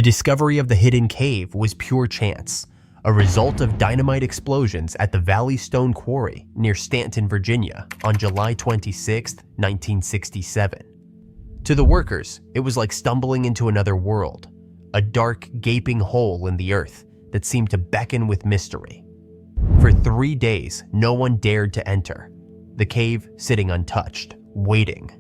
The discovery of the hidden cave was pure chance, a result of dynamite explosions at the Valley Stone Quarry near Stanton, Virginia on July 26, 1967. To the workers, it was like stumbling into another world, a dark, gaping hole in the earth that seemed to beckon with mystery. For 3 days, no one dared to enter, the cave sitting untouched, waiting.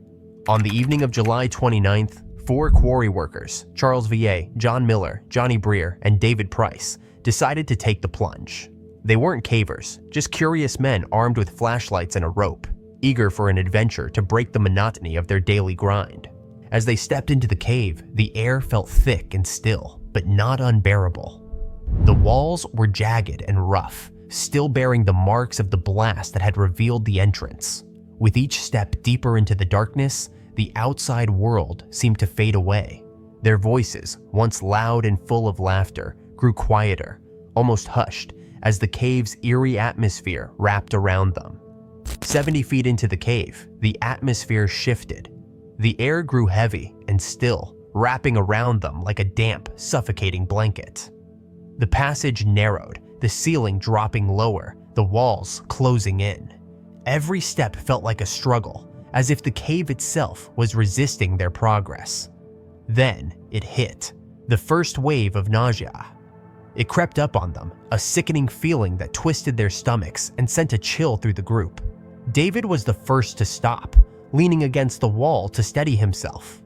On the evening of July 29th, 4 quarry workers, Charles Va, John Miller, Johnny Breer, and David Price, decided to take the plunge. They weren't cavers, just curious men armed with flashlights and a rope, eager for an adventure to break the monotony of their daily grind. As they stepped into the cave, the air felt thick and still, but not unbearable. The walls were jagged and rough, still bearing the marks of the blast that had revealed the entrance. With each step deeper into the darkness, the outside world seemed to fade away. Their voices, once loud and full of laughter, grew quieter, almost hushed, as the cave's eerie atmosphere wrapped around them. 70 feet into the cave, the atmosphere shifted. The air grew heavy and still, wrapping around them like a damp, suffocating blanket. The passage narrowed, the ceiling dropping lower, the walls closing in. Every step felt like a struggle, as if the cave itself was resisting their progress. Then it hit, the first wave of nausea. It crept up on them, a sickening feeling that twisted their stomachs and sent a chill through the group. David was the first to stop, leaning against the wall to steady himself.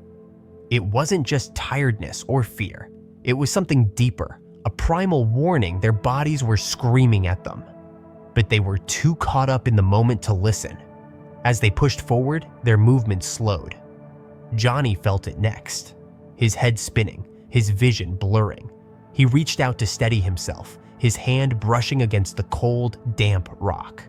It wasn't just tiredness or fear. It was something deeper, a primal warning their bodies were screaming at them. But they were too caught up in the moment to listen. As they pushed forward, their movement slowed. Johnny felt it next, his head spinning, his vision blurring. He reached out to steady himself, his hand brushing against the cold, damp rock.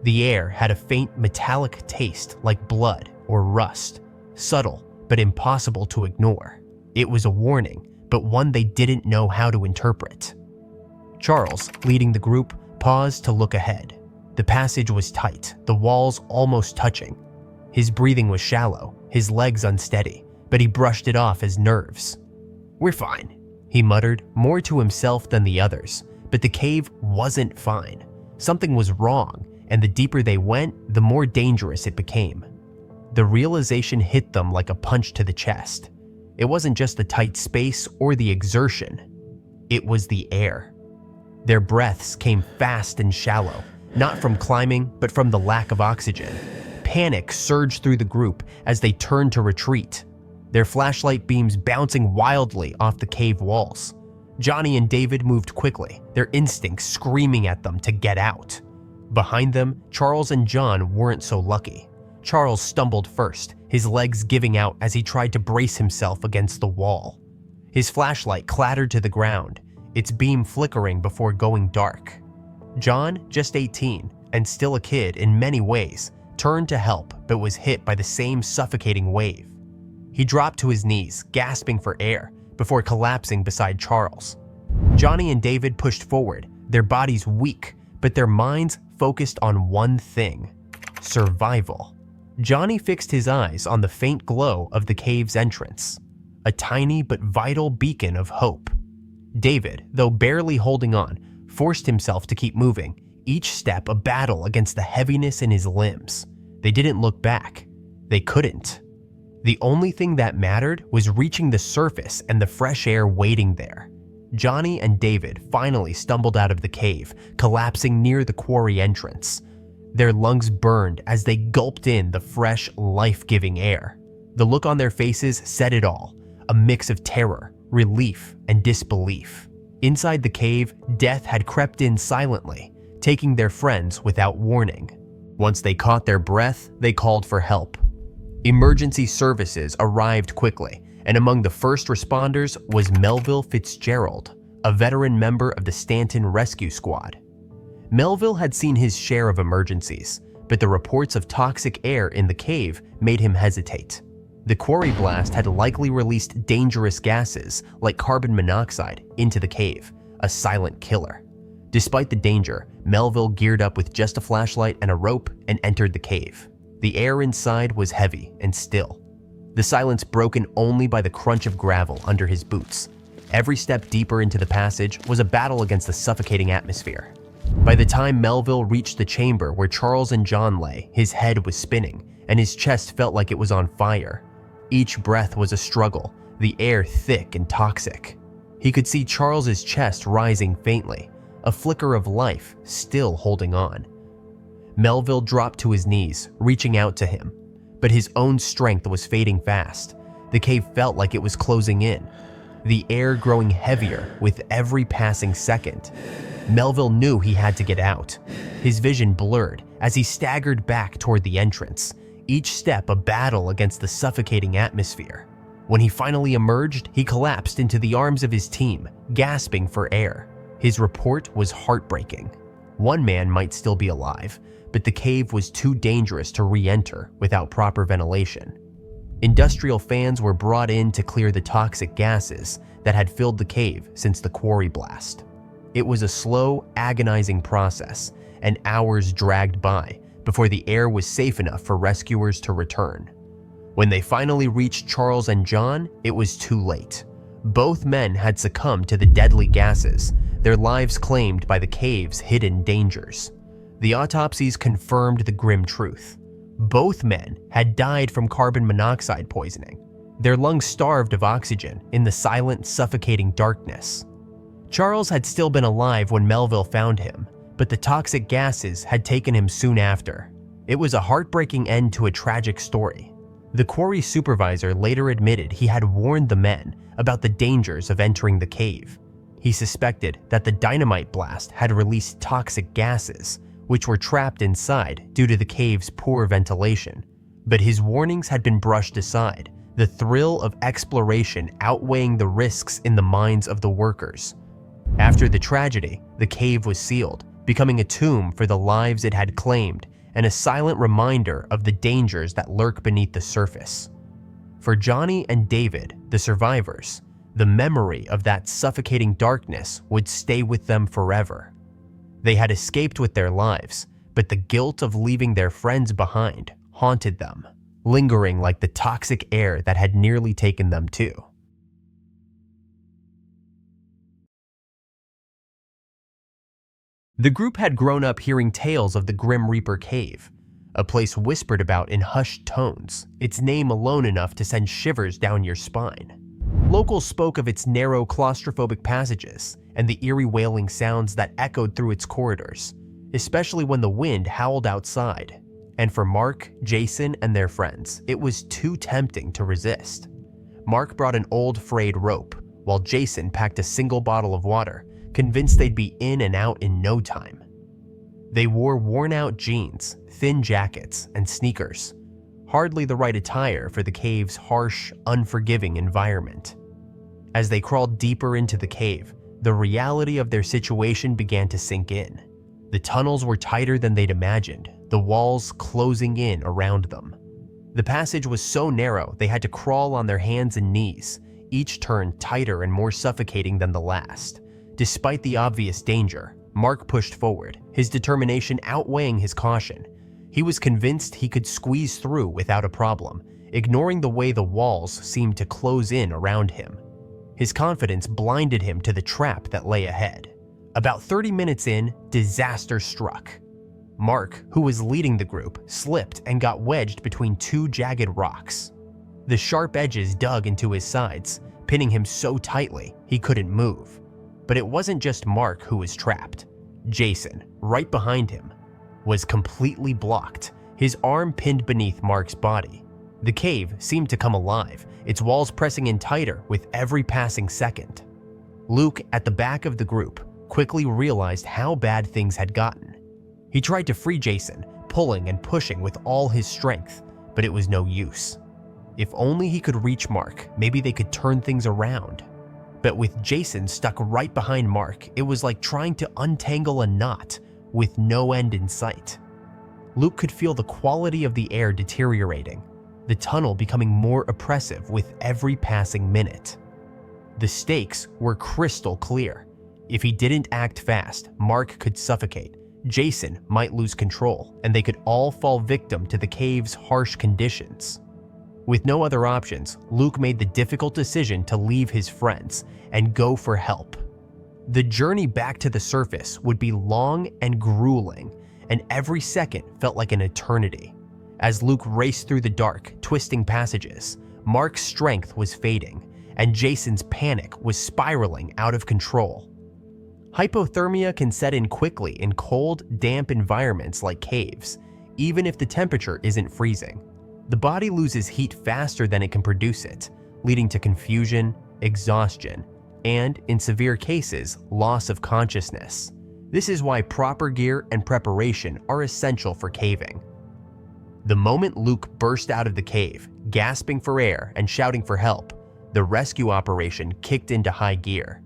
The air had a faint metallic taste like blood or rust, subtle but impossible to ignore. It was a warning, but one they didn't know how to interpret. Charles, leading the group, paused to look ahead. The passage was tight, the walls almost touching. His breathing was shallow, his legs unsteady, but he brushed it off as nerves. "We're fine," he muttered, more to himself than the others, but the cave wasn't fine. Something was wrong, and the deeper they went, the more dangerous it became. The realization hit them like a punch to the chest. It wasn't just the tight space or the exertion. It was the air. Their breaths came fast and shallow, not from climbing, but from the lack of oxygen. Panic surged through the group as they turned to retreat, their flashlight beams bouncing wildly off the cave walls. Johnny and David moved quickly, their instincts screaming at them to get out. Behind them, Charles and John weren't so lucky. Charles stumbled first, his legs giving out as he tried to brace himself against the wall. His flashlight clattered to the ground, its beam flickering before going dark. John, just 18, and still a kid in many ways, turned to help but was hit by the same suffocating wave. He dropped to his knees, gasping for air, before collapsing beside Charles. Johnny and David pushed forward, their bodies weak, but their minds focused on one thing: survival. Johnny fixed his eyes on the faint glow of the cave's entrance, a tiny but vital beacon of hope. David, though barely holding on, forced himself to keep moving, each step a battle against the heaviness in his limbs. They didn't look back. They couldn't. The only thing that mattered was reaching the surface and the fresh air waiting there. Johnny and David finally stumbled out of the cave, collapsing near the quarry entrance. Their lungs burned as they gulped in the fresh, life-giving air. The look on their faces said it all, a mix of terror, relief, and disbelief. Inside the cave, death had crept in silently, taking their friends without warning. Once they caught their breath, they called for help. Emergency services arrived quickly, and among the first responders was Melville Fitzgerald, a veteran member of the Stanton Rescue Squad. Melville had seen his share of emergencies, but the reports of toxic air in the cave made him hesitate. The quarry blast had likely released dangerous gases like carbon monoxide into the cave, a silent killer. Despite the danger, Melville geared up with just a flashlight and a rope and entered the cave. The air inside was heavy and still, the silence broken only by the crunch of gravel under his boots. Every step deeper into the passage was a battle against the suffocating atmosphere. By the time Melville reached the chamber where Charles and John lay, his head was spinning, and his chest felt like it was on fire. Each breath was a struggle, the air thick and toxic. He could see Charles's chest rising faintly, a flicker of life still holding on. Melville dropped to his knees, reaching out to him, but his own strength was fading fast. The cave felt like it was closing in, the air growing heavier with every passing second. Melville knew he had to get out. His vision blurred as he staggered back toward the entrance, each step a battle against the suffocating atmosphere. When he finally emerged, he collapsed into the arms of his team, gasping for air. His report was heartbreaking. One man might still be alive, but the cave was too dangerous to re-enter without proper ventilation. Industrial fans were brought in to clear the toxic gases that had filled the cave since the quarry blast. It was a slow, agonizing process, and hours dragged by before the air was safe enough for rescuers to return. When they finally reached Charles and John, it was too late. Both men had succumbed to the deadly gases, their lives claimed by the cave's hidden dangers. The autopsies confirmed the grim truth. Both men had died from carbon monoxide poisoning, their lungs starved of oxygen in the silent, suffocating darkness. Charles had still been alive when Melville found him, but the toxic gases had taken him soon after. It was a heartbreaking end to a tragic story. The quarry supervisor later admitted he had warned the men about the dangers of entering the cave. He suspected that the dynamite blast had released toxic gases, which were trapped inside due to the cave's poor ventilation. But his warnings had been brushed aside, the thrill of exploration outweighing the risks in the minds of the workers. After the tragedy, the cave was sealed, becoming a tomb for the lives it had claimed and a silent reminder of the dangers that lurk beneath the surface. For Johnny and David, the survivors, the memory of that suffocating darkness would stay with them forever. They had escaped with their lives, but the guilt of leaving their friends behind haunted them, lingering like the toxic air that had nearly taken them too. The group had grown up hearing tales of the Grim Reaper Cave, a place whispered about in hushed tones, its name alone enough to send shivers down your spine. Locals spoke of its narrow, claustrophobic passages and the eerie wailing sounds that echoed through its corridors, especially when the wind howled outside. And for Mark, Jason, and their friends, it was too tempting to resist. Mark brought an old frayed rope, while Jason packed a single bottle of water, convinced they'd be in and out in no time. They wore worn-out jeans, thin jackets, and sneakers, hardly the right attire for the cave's harsh, unforgiving environment. As they crawled deeper into the cave, the reality of their situation began to sink in. The tunnels were tighter than they'd imagined, the walls closing in around them. The passage was so narrow they had to crawl on their hands and knees, each turn tighter and more suffocating than the last. Despite the obvious danger, Mark pushed forward, his determination outweighing his caution. He was convinced he could squeeze through without a problem, ignoring the way the walls seemed to close in around him. His confidence blinded him to the trap that lay ahead. About 30 minutes in, disaster struck. Mark, who was leading the group, slipped and got wedged between two jagged rocks. The sharp edges dug into his sides, pinning him so tightly he couldn't move. But it wasn't just Mark who was trapped. Jason, right behind him, was completely blocked, his arm pinned beneath Mark's body. The cave seemed to come alive, its walls pressing in tighter with every passing second. Luke, at the back of the group, quickly realized how bad things had gotten. He tried to free Jason, pulling and pushing with all his strength, but it was no use. If only he could reach Mark, maybe they could turn things around. But with Jason stuck right behind Mark, it was like trying to untangle a knot with no end in sight. Luke could feel the quality of the air deteriorating, the tunnel becoming more oppressive with every passing minute. The stakes were crystal clear. If he didn't act fast, Mark could suffocate, Jason might lose control, and they could all fall victim to the cave's harsh conditions. With no other options, Luke made the difficult decision to leave his friends and go for help. The journey back to the surface would be long and grueling, and every second felt like an eternity. As Luke raced through the dark, twisting passages, Mark's strength was fading, and Jason's panic was spiraling out of control. Hypothermia can set in quickly in cold, damp environments like caves, even if the temperature isn't freezing. The body loses heat faster than it can produce it, leading to confusion, exhaustion, and, in severe cases, loss of consciousness. This is why proper gear and preparation are essential for caving. The moment Luke burst out of the cave, gasping for air and shouting for help, the rescue operation kicked into high gear.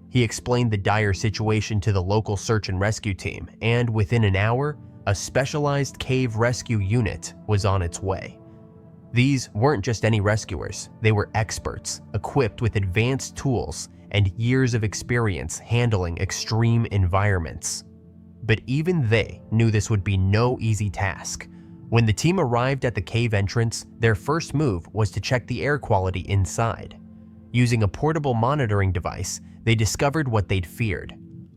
He explained the dire situation to the local search and rescue team, and within an hour, a specialized cave rescue unit was on its way. These weren't just any rescuers, they were experts, equipped with advanced tools and years of experience handling extreme environments. But even they knew this would be no easy task. When the team arrived at the cave entrance, their first move was to check the air quality inside. Using a portable monitoring device, they discovered what they'd feared.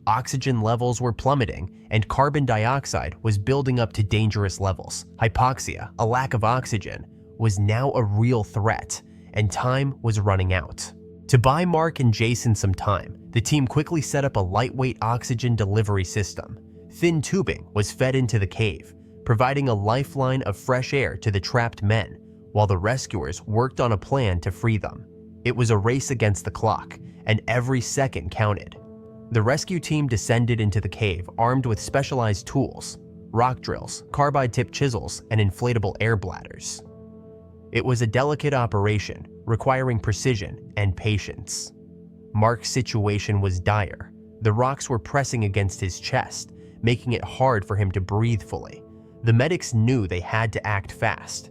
Oxygen levels were plummeting, and carbon dioxide was building up to dangerous levels. Hypoxia, a lack of oxygen, was now a real threat, and time was running out. To buy Mark and Jason some time, the team quickly set up a lightweight oxygen delivery system. Thin tubing was fed into the cave, providing a lifeline of fresh air to the trapped men, while the rescuers worked on a plan to free them. It was a race against the clock, and every second counted. The rescue team descended into the cave armed with specialized tools, rock drills, carbide-tipped chisels, and inflatable air bladders. It was a delicate operation, requiring precision and patience. Mark's situation was dire. The rocks were pressing against his chest, making it hard for him to breathe fully. The medics knew they had to act fast.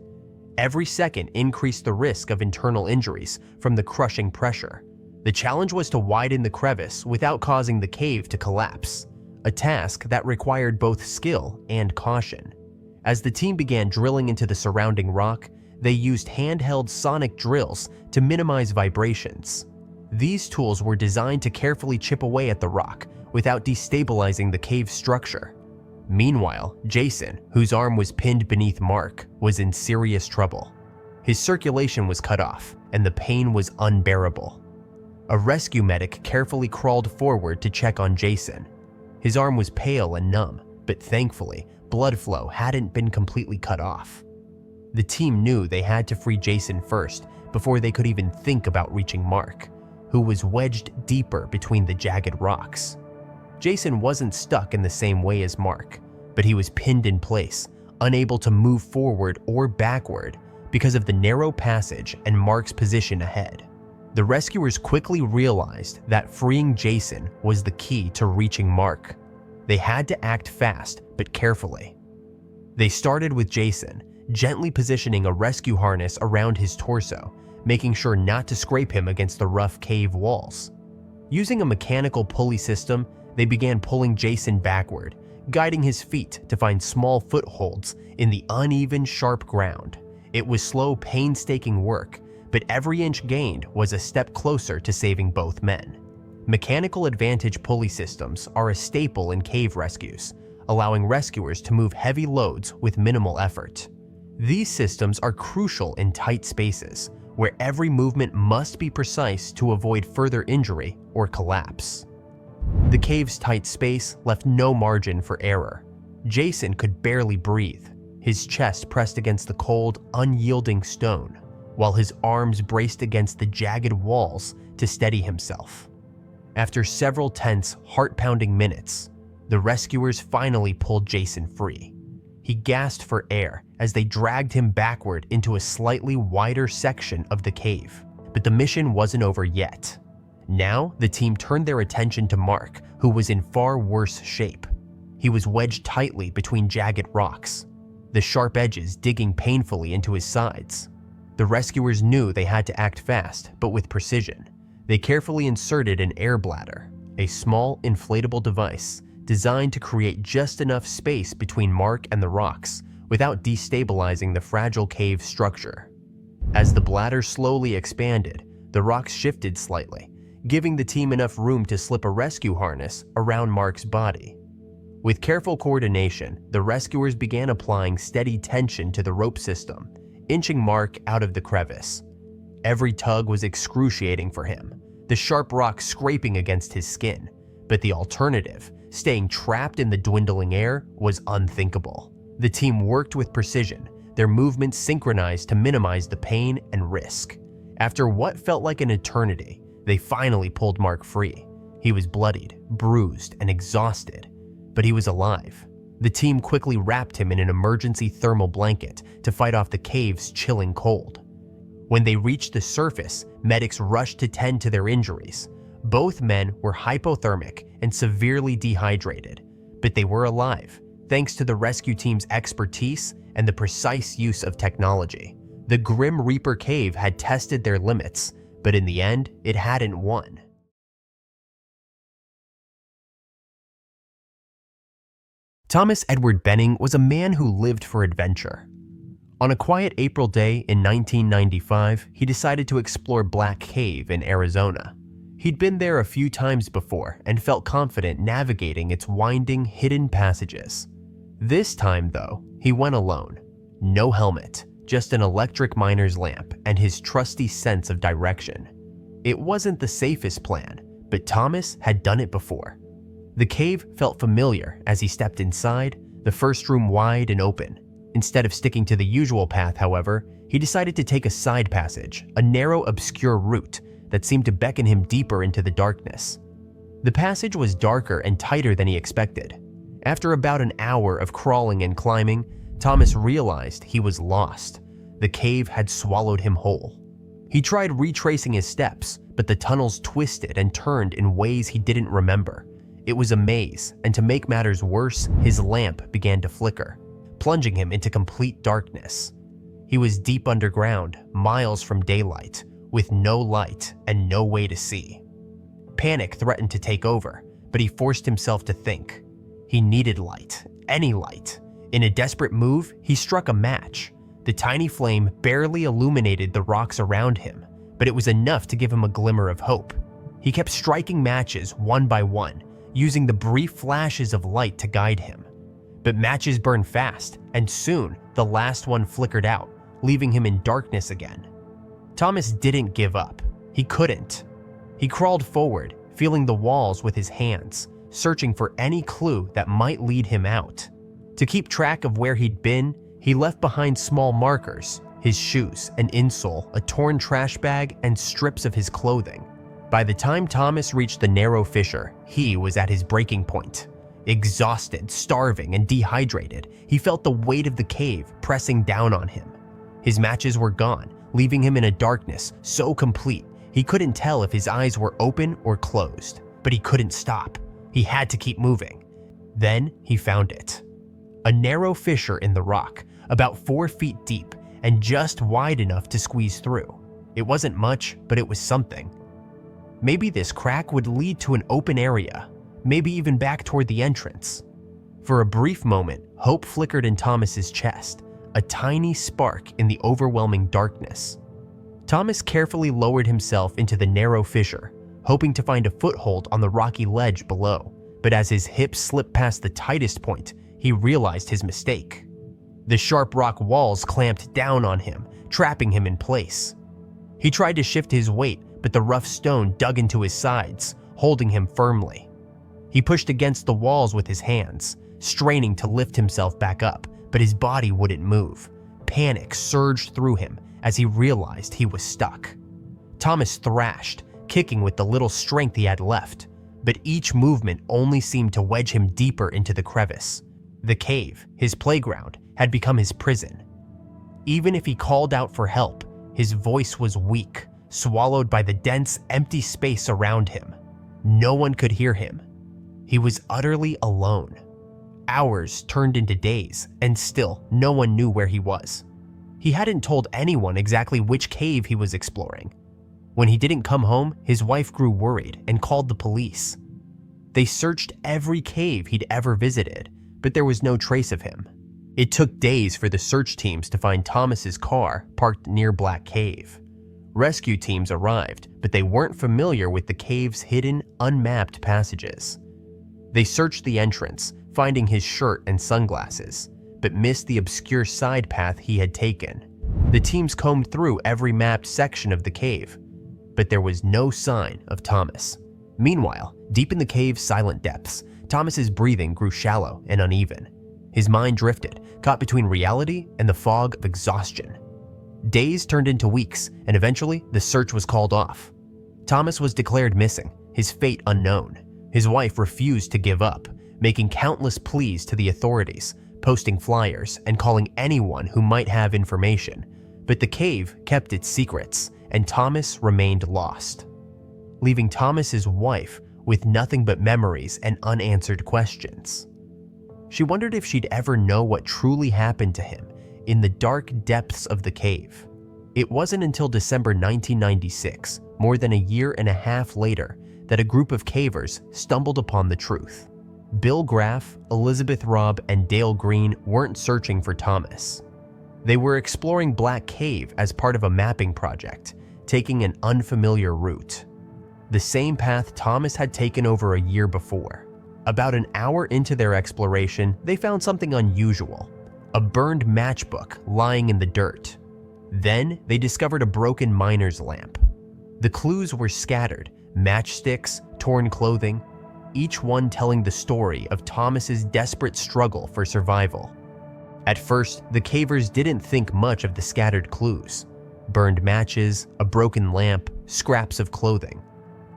Every second increased the risk of internal injuries from the crushing pressure. The challenge was to widen the crevice without causing the cave to collapse, a task that required both skill and caution. As the team began drilling into the surrounding rock, they used handheld sonic drills to minimize vibrations. These tools were designed to carefully chip away at the rock without destabilizing the cave's structure. Meanwhile, Jason, whose arm was pinned beneath Mark, was in serious trouble. His circulation was cut off, and the pain was unbearable. A rescue medic carefully crawled forward to check on Jason. His arm was pale and numb, but thankfully, blood flow hadn't been completely cut off. The team knew they had to free Jason first before they could even think about reaching Mark, who was wedged deeper between the jagged rocks. Jason wasn't stuck in the same way as Mark, but he was pinned in place, unable to move forward or backward because of the narrow passage and Mark's position ahead. The rescuers quickly realized that freeing Jason was the key to reaching Mark. They had to act fast but carefully. They started with Jason, gently positioning a rescue harness around his torso, making sure not to scrape him against the rough cave walls. Using a mechanical pulley system, they began pulling Jason backward, guiding his feet to find small footholds in the uneven, sharp ground. It was slow, painstaking work, but every inch gained was a step closer to saving both men. Mechanical advantage pulley systems are a staple in cave rescues, allowing rescuers to move heavy loads with minimal effort. These systems are crucial in tight spaces, where every movement must be precise to avoid further injury or collapse. The cave's tight space left no margin for error. Jason could barely breathe, his chest pressed against the cold, unyielding stone, while his arms braced against the jagged walls to steady himself. After several tense, heart-pounding minutes, the rescuers finally pulled Jason free. He gasped for air as they dragged him backward into a slightly wider section of the cave. But the mission wasn't over yet. Now, the team turned their attention to Mark, who was in far worse shape. He was wedged tightly between jagged rocks, the sharp edges digging painfully into his sides. The rescuers knew they had to act fast, but with precision. They carefully inserted an air bladder, a small inflatable device designed to create just enough space between Mark and the rocks without destabilizing the fragile cave structure. As the bladder slowly expanded, the rocks shifted slightly, giving the team enough room to slip a rescue harness around Mark's body. With careful coordination, the rescuers began applying steady tension to the rope system, inching Mark out of the crevice. Every tug was excruciating for him, the sharp rock scraping against his skin, but the alternative, staying trapped in the dwindling air, was unthinkable. The team worked with precision, their movements synchronized to minimize the pain and risk. After what felt like an eternity, they finally pulled Mark free. He was bloodied, bruised, and exhausted, but he was alive. The team quickly wrapped him in an emergency thermal blanket to fight off the cave's chilling cold. When they reached the surface, medics rushed to tend to their injuries. Both men were hypothermic and severely dehydrated, but they were alive, thanks to the rescue team's expertise and the precise use of technology. The Grim Reaper cave had tested their limits, but in the end, it hadn't won. Thomas Edward Benning was a man who lived for adventure. On a quiet April day in 1995, he decided to explore Black Cave in Arizona. He'd been there a few times before and felt confident navigating its winding, hidden passages. This time, though, he went alone. No helmet, just an electric miner's lamp and his trusty sense of direction. It wasn't the safest plan, but Thomas had done it before. The cave felt familiar as he stepped inside, the first room wide and open. Instead of sticking to the usual path, however, he decided to take a side passage, a narrow, obscure route that seemed to beckon him deeper into the darkness. The passage was darker and tighter than he expected. After about an hour of crawling and climbing, Thomas realized he was lost. The cave had swallowed him whole. He tried retracing his steps, but the tunnels twisted and turned in ways he didn't remember. It was a maze, and to make matters worse, his lamp began to flicker, plunging him into complete darkness. He was deep underground, miles from daylight, with no light and no way to see. Panic threatened to take over, but he forced himself to think. He needed light, any light. In a desperate move, he struck a match. The tiny flame barely illuminated the rocks around him, but it was enough to give him a glimmer of hope. He kept striking matches one by one, using the brief flashes of light to guide him. But matches burned fast, and soon the last one flickered out, leaving him in darkness again. Thomas didn't give up. He couldn't. He crawled forward, feeling the walls with his hands, searching for any clue that might lead him out. To keep track of where he'd been, he left behind small markers, his shoes, an insole, a torn trash bag, and strips of his clothing. By the time Thomas reached the narrow fissure, he was at his breaking point. Exhausted, starving, and dehydrated, he felt the weight of the cave pressing down on him. His matches were gone, leaving him in a darkness so complete he couldn't tell if his eyes were open or closed. But he couldn't stop. He had to keep moving. Then he found it. A narrow fissure in the rock, about 4 feet deep and just wide enough to squeeze through. It wasn't much, but it was something. Maybe this crack would lead to an open area, maybe even back toward the entrance. For a brief moment, hope flickered in Thomas's chest, a tiny spark in the overwhelming darkness. Thomas carefully lowered himself into the narrow fissure, hoping to find a foothold on the rocky ledge below. But as his hips slipped past the tightest point, he realized his mistake. The sharp rock walls clamped down on him, trapping him in place. He tried to shift his weight, but the rough stone dug into his sides, holding him firmly. He pushed against the walls with his hands, straining to lift himself back up, but his body wouldn't move. Panic surged through him as he realized he was stuck. Thomas thrashed, kicking with the little strength he had left, but each movement only seemed to wedge him deeper into the crevice. The cave, his playground, had become his prison. Even if he called out for help, his voice was weak, swallowed by the dense, empty space around him. No one could hear him. He was utterly alone. Hours turned into days, and still no one knew where he was. He hadn't told anyone exactly which cave he was exploring. When he didn't come home, his wife grew worried and called the police. They searched every cave he'd ever visited, but there was no trace of him. It took days for the search teams to find Thomas's car parked near Black Cave. Rescue teams arrived, but they weren't familiar with the cave's hidden, unmapped passages. They searched the entrance, finding his shirt and sunglasses, but missed the obscure side path he had taken. The teams combed through every mapped section of the cave, but there was no sign of Thomas. Meanwhile, deep in the cave's silent depths, Thomas's breathing grew shallow and uneven. His mind drifted, caught between reality and the fog of exhaustion. Days turned into weeks, and eventually the search was called off. Thomas was declared missing, his fate unknown. His wife refused to give up, making countless pleas to the authorities, posting flyers and calling anyone who might have information. But the cave kept its secrets, and Thomas remained lost, leaving Thomas's wife with nothing but memories and unanswered questions. She wondered if she'd ever know what truly happened to him in the dark depths of the cave. It wasn't until December 1996, more than a year and a half later, that a group of cavers stumbled upon the truth. Bill Graff, Elizabeth Robb, and Dale Green weren't searching for Thomas. They were exploring Black Cave as part of a mapping project, taking an unfamiliar route. The same path Thomas had taken over a year before. About an hour into their exploration, they found something unusual: a burned matchbook lying in the dirt. Then they discovered a broken miner's lamp. The clues were scattered: matchsticks, torn clothing, each one telling the story of Thomas's desperate struggle for survival. At first, the cavers didn't think much of the scattered clues: burned matches, a broken lamp, scraps of clothing.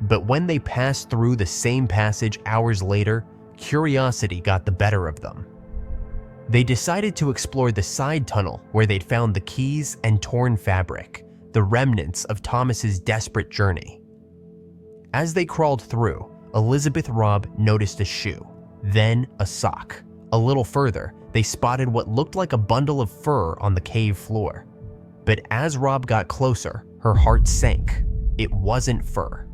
But when they passed through the same passage hours later, curiosity got the better of them. They decided to explore the side tunnel where they'd found the keys and torn fabric, the remnants of Thomas's desperate journey. As they crawled through, Elizabeth Robb noticed a shoe, then a sock. A little further, they spotted what looked like a bundle of fur on the cave floor. But as Robb got closer, her heart sank. It wasn't fur.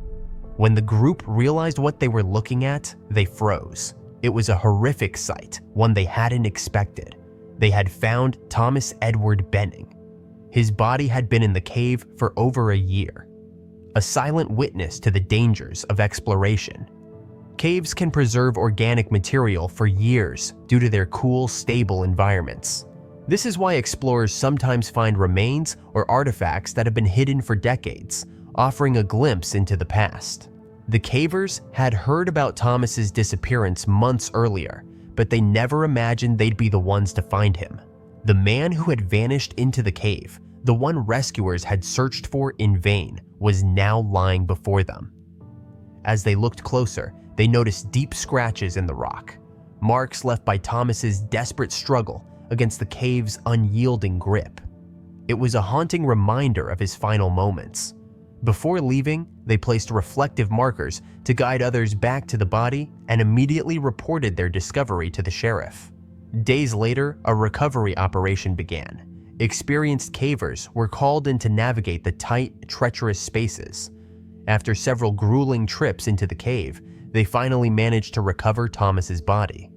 When the group realized what they were looking at, they froze. It was a horrific sight, one they hadn't expected. They had found Thomas Edward Benning. His body had been in the cave for over a year, a silent witness to the dangers of exploration. Caves can preserve organic material for years due to their cool, stable environments. This is why explorers sometimes find remains or artifacts that have been hidden for decades, offering a glimpse into the past. The cavers had heard about Thomas's disappearance months earlier, but they never imagined they'd be the ones to find him. The man who had vanished into the cave, the one rescuers had searched for in vain, was now lying before them. As they looked closer, they noticed deep scratches in the rock, marks left by Thomas's desperate struggle against the cave's unyielding grip. It was a haunting reminder of his final moments. Before leaving, they placed reflective markers to guide others back to the body and immediately reported their discovery to the sheriff. Days later, a recovery operation began. Experienced cavers were called in to navigate the tight, treacherous spaces. After several grueling trips into the cave, they finally managed to recover Thomas's body.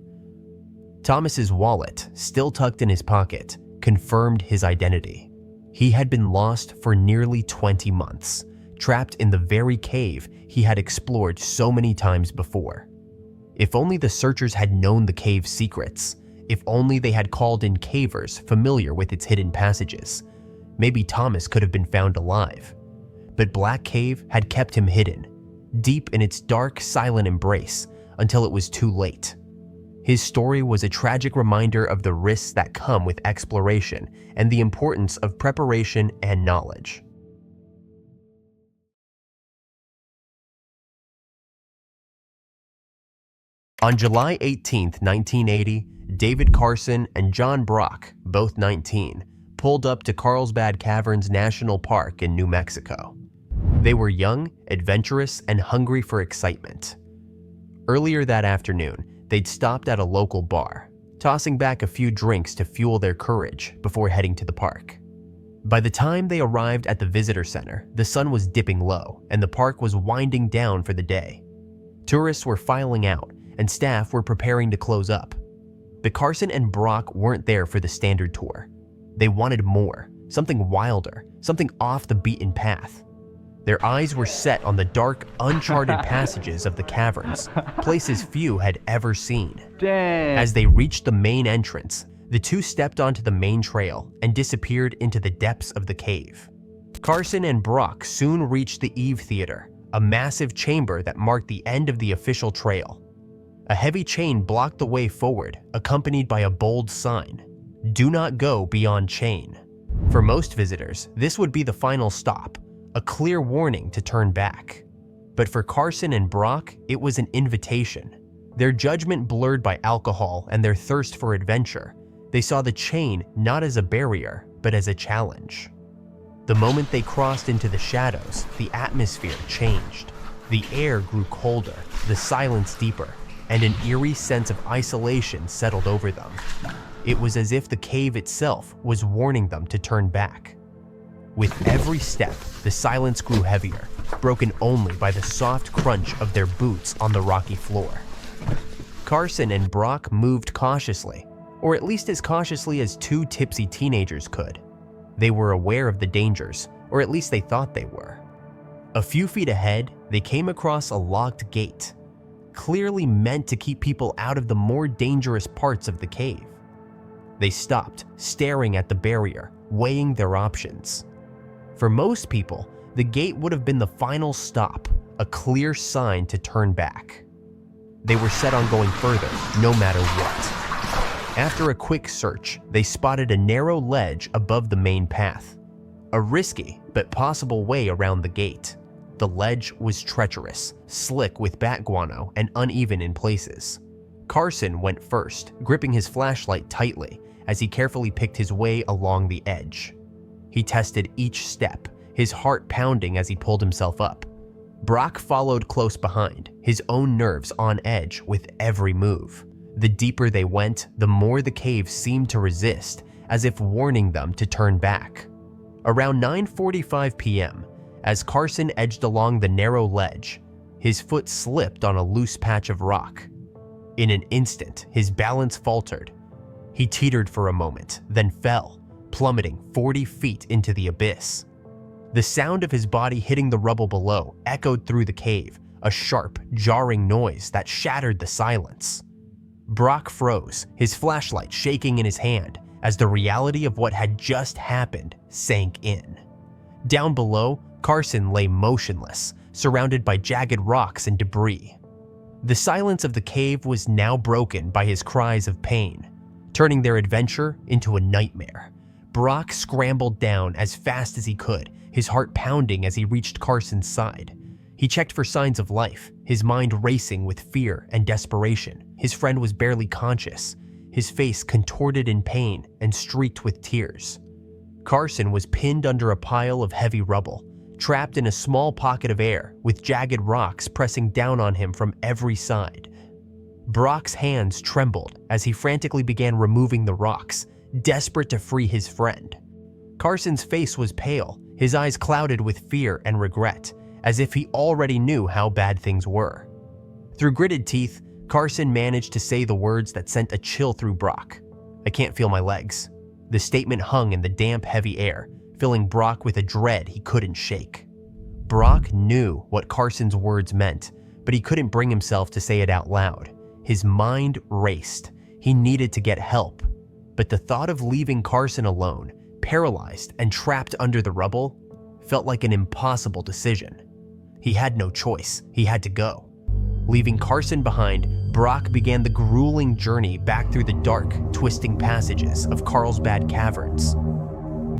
Thomas's wallet, still tucked in his pocket, confirmed his identity. He had been lost for nearly 20 months, trapped in the very cave he had explored so many times before. If only the searchers had known the cave's secrets. If only they had called in cavers familiar with its hidden passages. Maybe Thomas could have been found alive. But Black Cave had kept him hidden, deep in its dark, silent embrace, until it was too late. His story was a tragic reminder of the risks that come with exploration and the importance of preparation and knowledge. On July 18, 1980, David Carson and John Brock, both 19, pulled up to Carlsbad Caverns National Park in New Mexico. They were young, adventurous, and hungry for excitement. Earlier that afternoon, they'd stopped at a local bar, tossing back a few drinks to fuel their courage before heading to the park. By the time they arrived at the visitor center, the sun was dipping low and the park was winding down for the day. Tourists were filing out and staff were preparing to close up. But Carson and Brock weren't there for the standard tour. They wanted more, something wilder, something off the beaten path. Their eyes were set on the dark, uncharted passages of the caverns, places few had ever seen. Dang. As they reached the main entrance, the two stepped onto the main trail and disappeared into the depths of the cave. Carson and Brock soon reached the Eve Theater, a massive chamber that marked the end of the official trail. A heavy chain blocked the way forward, accompanied by a bold sign, "Do not go beyond chain." For most visitors, this would be the final stop, a clear warning to turn back. But for Carson and Brock, it was an invitation. Their judgment blurred by alcohol and their thirst for adventure, they saw the chain not as a barrier, but as a challenge. The moment they crossed into the shadows, the atmosphere changed. The air grew colder, the silence deeper, and an eerie sense of isolation settled over them. It was as if the cave itself was warning them to turn back. With every step, the silence grew heavier, broken only by the soft crunch of their boots on the rocky floor. Carson and Brock moved cautiously, or at least as cautiously as two tipsy teenagers could. They were aware of the dangers, or at least they thought they were. A few feet ahead, they came across a locked gate, clearly meant to keep people out of the more dangerous parts of the cave. They stopped, staring at the barrier, weighing their options. For most people, the gate would have been the final stop, a clear sign to turn back. They were set on going further, no matter what. After a quick search, they spotted a narrow ledge above the main path, a risky but possible way around the gate. The ledge was treacherous, slick with bat guano and uneven in places. Carson went first, gripping his flashlight tightly as he carefully picked his way along the edge. He tested each step, his heart pounding as he pulled himself up. Brock followed close behind, his own nerves on edge with every move. The deeper they went, the more the cave seemed to resist, as if warning them to turn back. Around 9:45 p.m., as Carson edged along the narrow ledge, his foot slipped on a loose patch of rock. In an instant, his balance faltered. He teetered for a moment, then fell, plummeting 40 feet into the abyss. The sound of his body hitting the rubble below echoed through the cave, a sharp, jarring noise that shattered the silence. Brock froze, his flashlight shaking in his hand as the reality of what had just happened sank in. Down below, Carson lay motionless, surrounded by jagged rocks and debris. The silence of the cave was now broken by his cries of pain, turning their adventure into a nightmare. Brock scrambled down as fast as he could, his heart pounding as he reached Carson's side. He checked for signs of life, his mind racing with fear and desperation. His friend was barely conscious, his face contorted in pain and streaked with tears. Carson was pinned under a pile of heavy rubble, trapped in a small pocket of air with jagged rocks pressing down on him from every side. Brock's hands trembled as he frantically began removing the rocks, desperate to free his friend. Carson's face was pale, his eyes clouded with fear and regret, as if he already knew how bad things were. Through gritted teeth, Carson managed to say the words that sent a chill through Brock. "I can't feel my legs." The statement hung in the damp, heavy air, filling Brock with a dread he couldn't shake. Brock knew what Carson's words meant, but he couldn't bring himself to say it out loud. His mind raced. He needed to get help. But the thought of leaving Carson alone, paralyzed and trapped under the rubble, felt like an impossible decision. He had no choice. He had to go. Leaving Carson behind, Brock began the grueling journey back through the dark, twisting passages of Carlsbad caverns.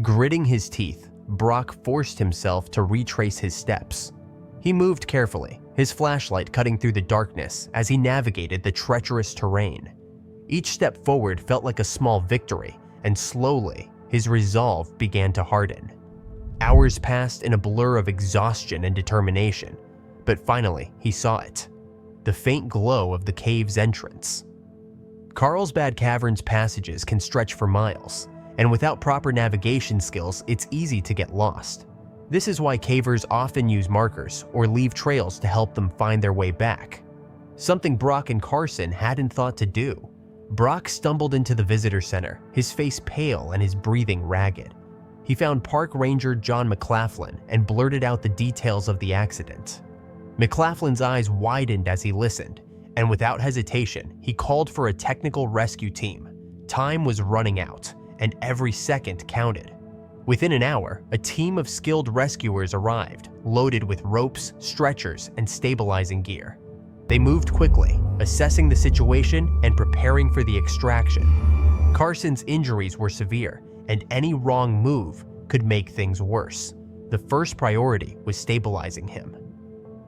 Gritting his teeth, Brock forced himself to retrace his steps. He moved carefully, his flashlight cutting through the darkness as he navigated the treacherous terrain. Each step forward felt like a small victory, and slowly, his resolve began to harden. Hours passed in a blur of exhaustion and determination, but finally he saw it. The faint glow of the cave's entrance. Carlsbad Caverns passages can stretch for miles, and without proper navigation skills, it's easy to get lost. This is why cavers often use markers or leave trails to help them find their way back. Something Brock and Carson hadn't thought to do. Brock stumbled into the visitor center, his face pale and his breathing ragged. He found Park Ranger John McLaughlin and blurted out the details of the accident. McLaughlin's eyes widened as he listened, and without hesitation, he called for a technical rescue team. Time was running out, and every second counted. Within an hour, a team of skilled rescuers arrived, loaded with ropes, stretchers, and stabilizing gear. They moved quickly, assessing the situation and preparing for the extraction. Carson's injuries were severe, and any wrong move could make things worse. The first priority was stabilizing him.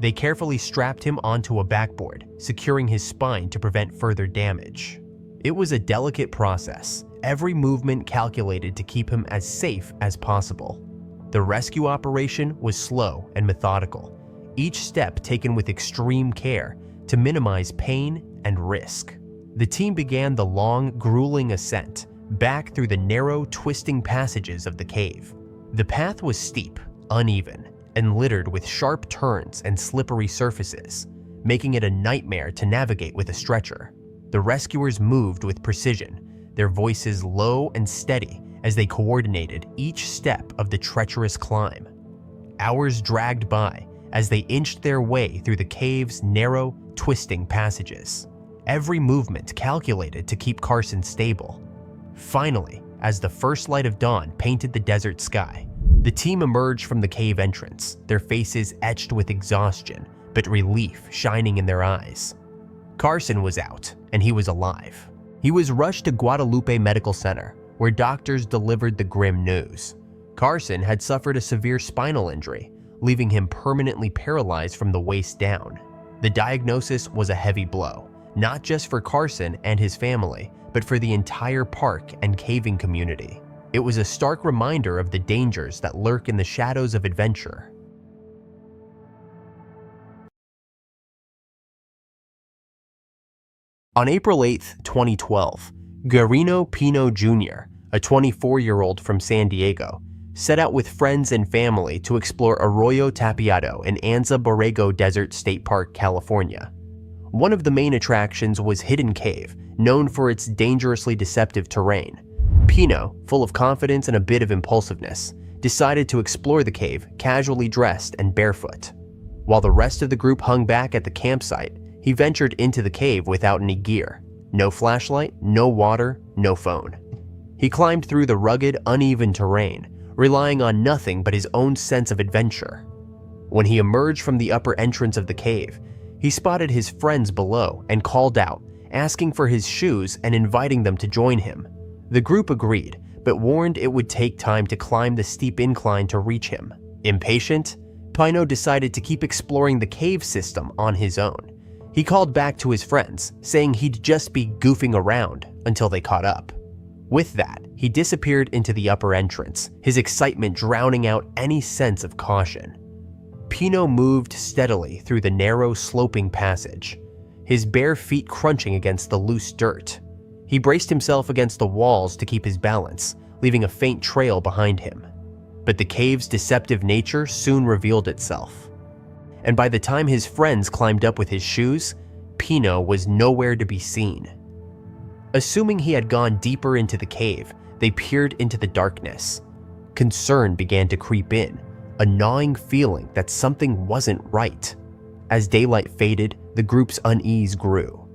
They carefully strapped him onto a backboard, securing his spine to prevent further damage. It was a delicate process, every movement calculated to keep him as safe as possible. The rescue operation was slow and methodical, each step taken with extreme care to minimize pain and risk. The team began the long, grueling ascent back through the narrow, twisting passages of the cave. The path was steep, uneven, and littered with sharp turns and slippery surfaces, making it a nightmare to navigate with a stretcher. The rescuers moved with precision, their voices low and steady as they coordinated each step of the treacherous climb. Hours dragged by as they inched their way through the cave's narrow, twisting passages, every movement calculated to keep Carson stable. Finally, as the first light of dawn painted the desert sky, the team emerged from the cave entrance, their faces etched with exhaustion, but relief shining in their eyes. Carson was out, and he was alive. He was rushed to Guadalupe Medical Center, where doctors delivered the grim news. Carson had suffered a severe spinal injury, leaving him permanently paralyzed from the waist down. The diagnosis was a heavy blow, not just for Carson and his family, but for the entire park and caving community. It was a stark reminder of the dangers that lurk in the shadows of adventure. On April 8, 2012, Guerrino Pino Jr., a 24-year-old from San Diego, set out with friends and family to explore Arroyo Tapiado in Anza Borrego Desert State Park, California. One of the main attractions was Hidden Cave, known for its dangerously deceptive terrain. Pino, full of confidence and a bit of impulsiveness, decided to explore the cave casually dressed and barefoot. While the rest of the group hung back at the campsite, he ventured into the cave without any gear. No flashlight, no water, no phone. He climbed through the rugged, uneven terrain, relying on nothing but his own sense of adventure. When he emerged from the upper entrance of the cave, he spotted his friends below and called out, asking for his shoes and inviting them to join him. The group agreed, but warned it would take time to climb the steep incline to reach him. Impatient, Pino decided to keep exploring the cave system on his own. He called back to his friends, saying he'd just be goofing around until they caught up. With that, he disappeared into the upper entrance, his excitement drowning out any sense of caution. Pino moved steadily through the narrow, sloping passage, his bare feet crunching against the loose dirt. He braced himself against the walls to keep his balance, leaving a faint trail behind him. But the cave's deceptive nature soon revealed itself. And by the time his friends climbed up with his shoes, Pino was nowhere to be seen. Assuming he had gone deeper into the cave, they peered into the darkness. Concern began to creep in, a gnawing feeling that something wasn't right. As daylight faded, the group's unease grew.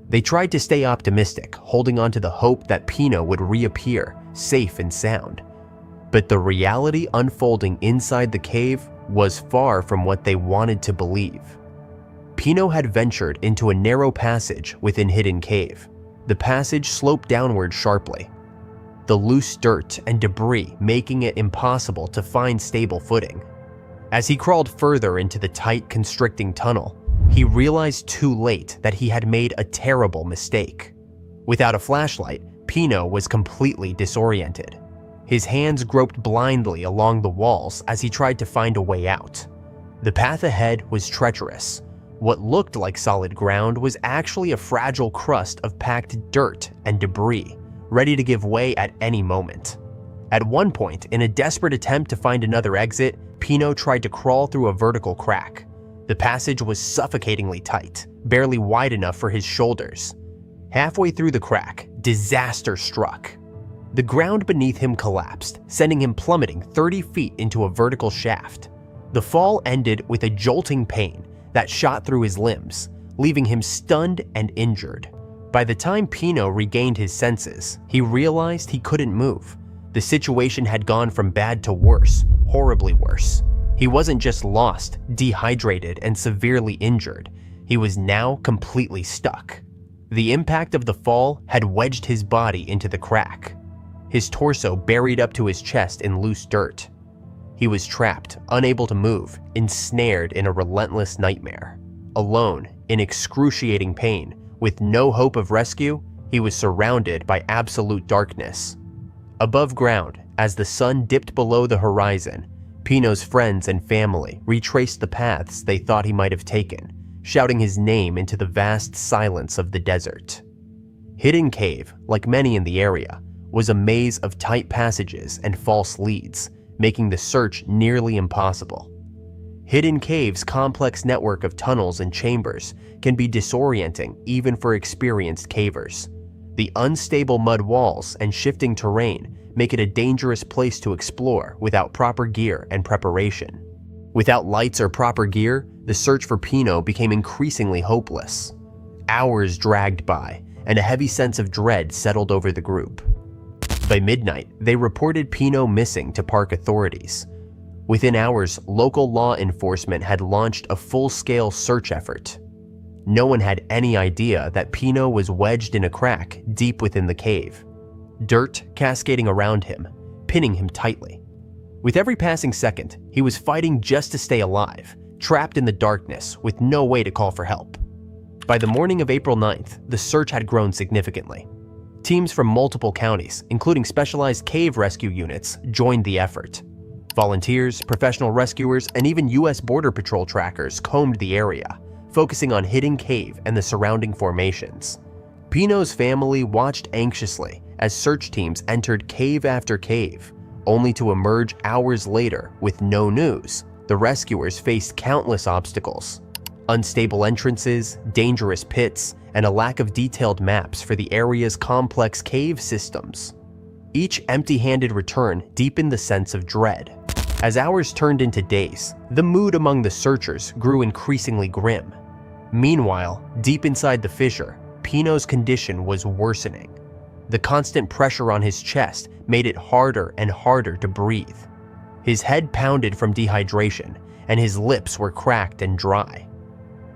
They tried to stay optimistic, holding on to the hope that Pino would reappear, safe and sound. But the reality unfolding inside the cave was far from what they wanted to believe. Pino had ventured into a narrow passage within Hidden Cave. The passage sloped downward sharply, the loose dirt and debris making it impossible to find stable footing. As he crawled further into the tight, constricting tunnel, he realized too late that he had made a terrible mistake. Without a flashlight, Pino was completely disoriented. His hands groped blindly along the walls as he tried to find a way out. The path ahead was treacherous. What looked like solid ground was actually a fragile crust of packed dirt and debris, ready to give way at any moment. At one point, in a desperate attempt to find another exit, Pino tried to crawl through a vertical crack. The passage was suffocatingly tight, barely wide enough for his shoulders. Halfway through the crack, disaster struck. The ground beneath him collapsed, sending him plummeting 30 feet into a vertical shaft. The fall ended with a jolting pain that shot through his limbs, leaving him stunned and injured. By the time Pino regained his senses, he realized he couldn't move. The situation had gone from bad to worse, horribly worse. He wasn't just lost, dehydrated, and severely injured. He was now completely stuck. The impact of the fall had wedged his body into the crack, his torso buried up to his chest in loose dirt. He was trapped, unable to move, ensnared in a relentless nightmare. Alone, in excruciating pain, with no hope of rescue, he was surrounded by absolute darkness. Above ground, as the sun dipped below the horizon, Pino's friends and family retraced the paths they thought he might have taken, shouting his name into the vast silence of the desert. Hidden Cave, like many in the area, was a maze of tight passages and false leads, making the search nearly impossible. Hidden Cave's complex network of tunnels and chambers can be disorienting even for experienced cavers. The unstable mud walls and shifting terrain make it a dangerous place to explore without proper gear and preparation. Without lights or proper gear, the search for Pino became increasingly hopeless. Hours dragged by, and a heavy sense of dread settled over the group. By midnight, they reported Pino missing to park authorities. Within hours, local law enforcement had launched a full-scale search effort. No one had any idea that Pino was wedged in a crack deep within the cave, dirt cascading around him, pinning him tightly. With every passing second, he was fighting just to stay alive, trapped in the darkness with no way to call for help. By the morning of April 9th, the search had grown significantly. Teams from multiple counties, including specialized cave rescue units, joined the effort. Volunteers, professional rescuers, and even U.S. Border Patrol trackers combed the area, focusing on Hidden Cave and the surrounding formations. Pino's family watched anxiously as search teams entered cave after cave, only to emerge hours later with no news. The rescuers faced countless obstacles: unstable entrances, dangerous pits, and a lack of detailed maps for the area's complex cave systems. Each empty-handed return deepened the sense of dread. As hours turned into days, the mood among the searchers grew increasingly grim. Meanwhile, deep inside the fissure, Pino's condition was worsening. The constant pressure on his chest made it harder and harder to breathe. His head pounded from dehydration, and his lips were cracked and dry.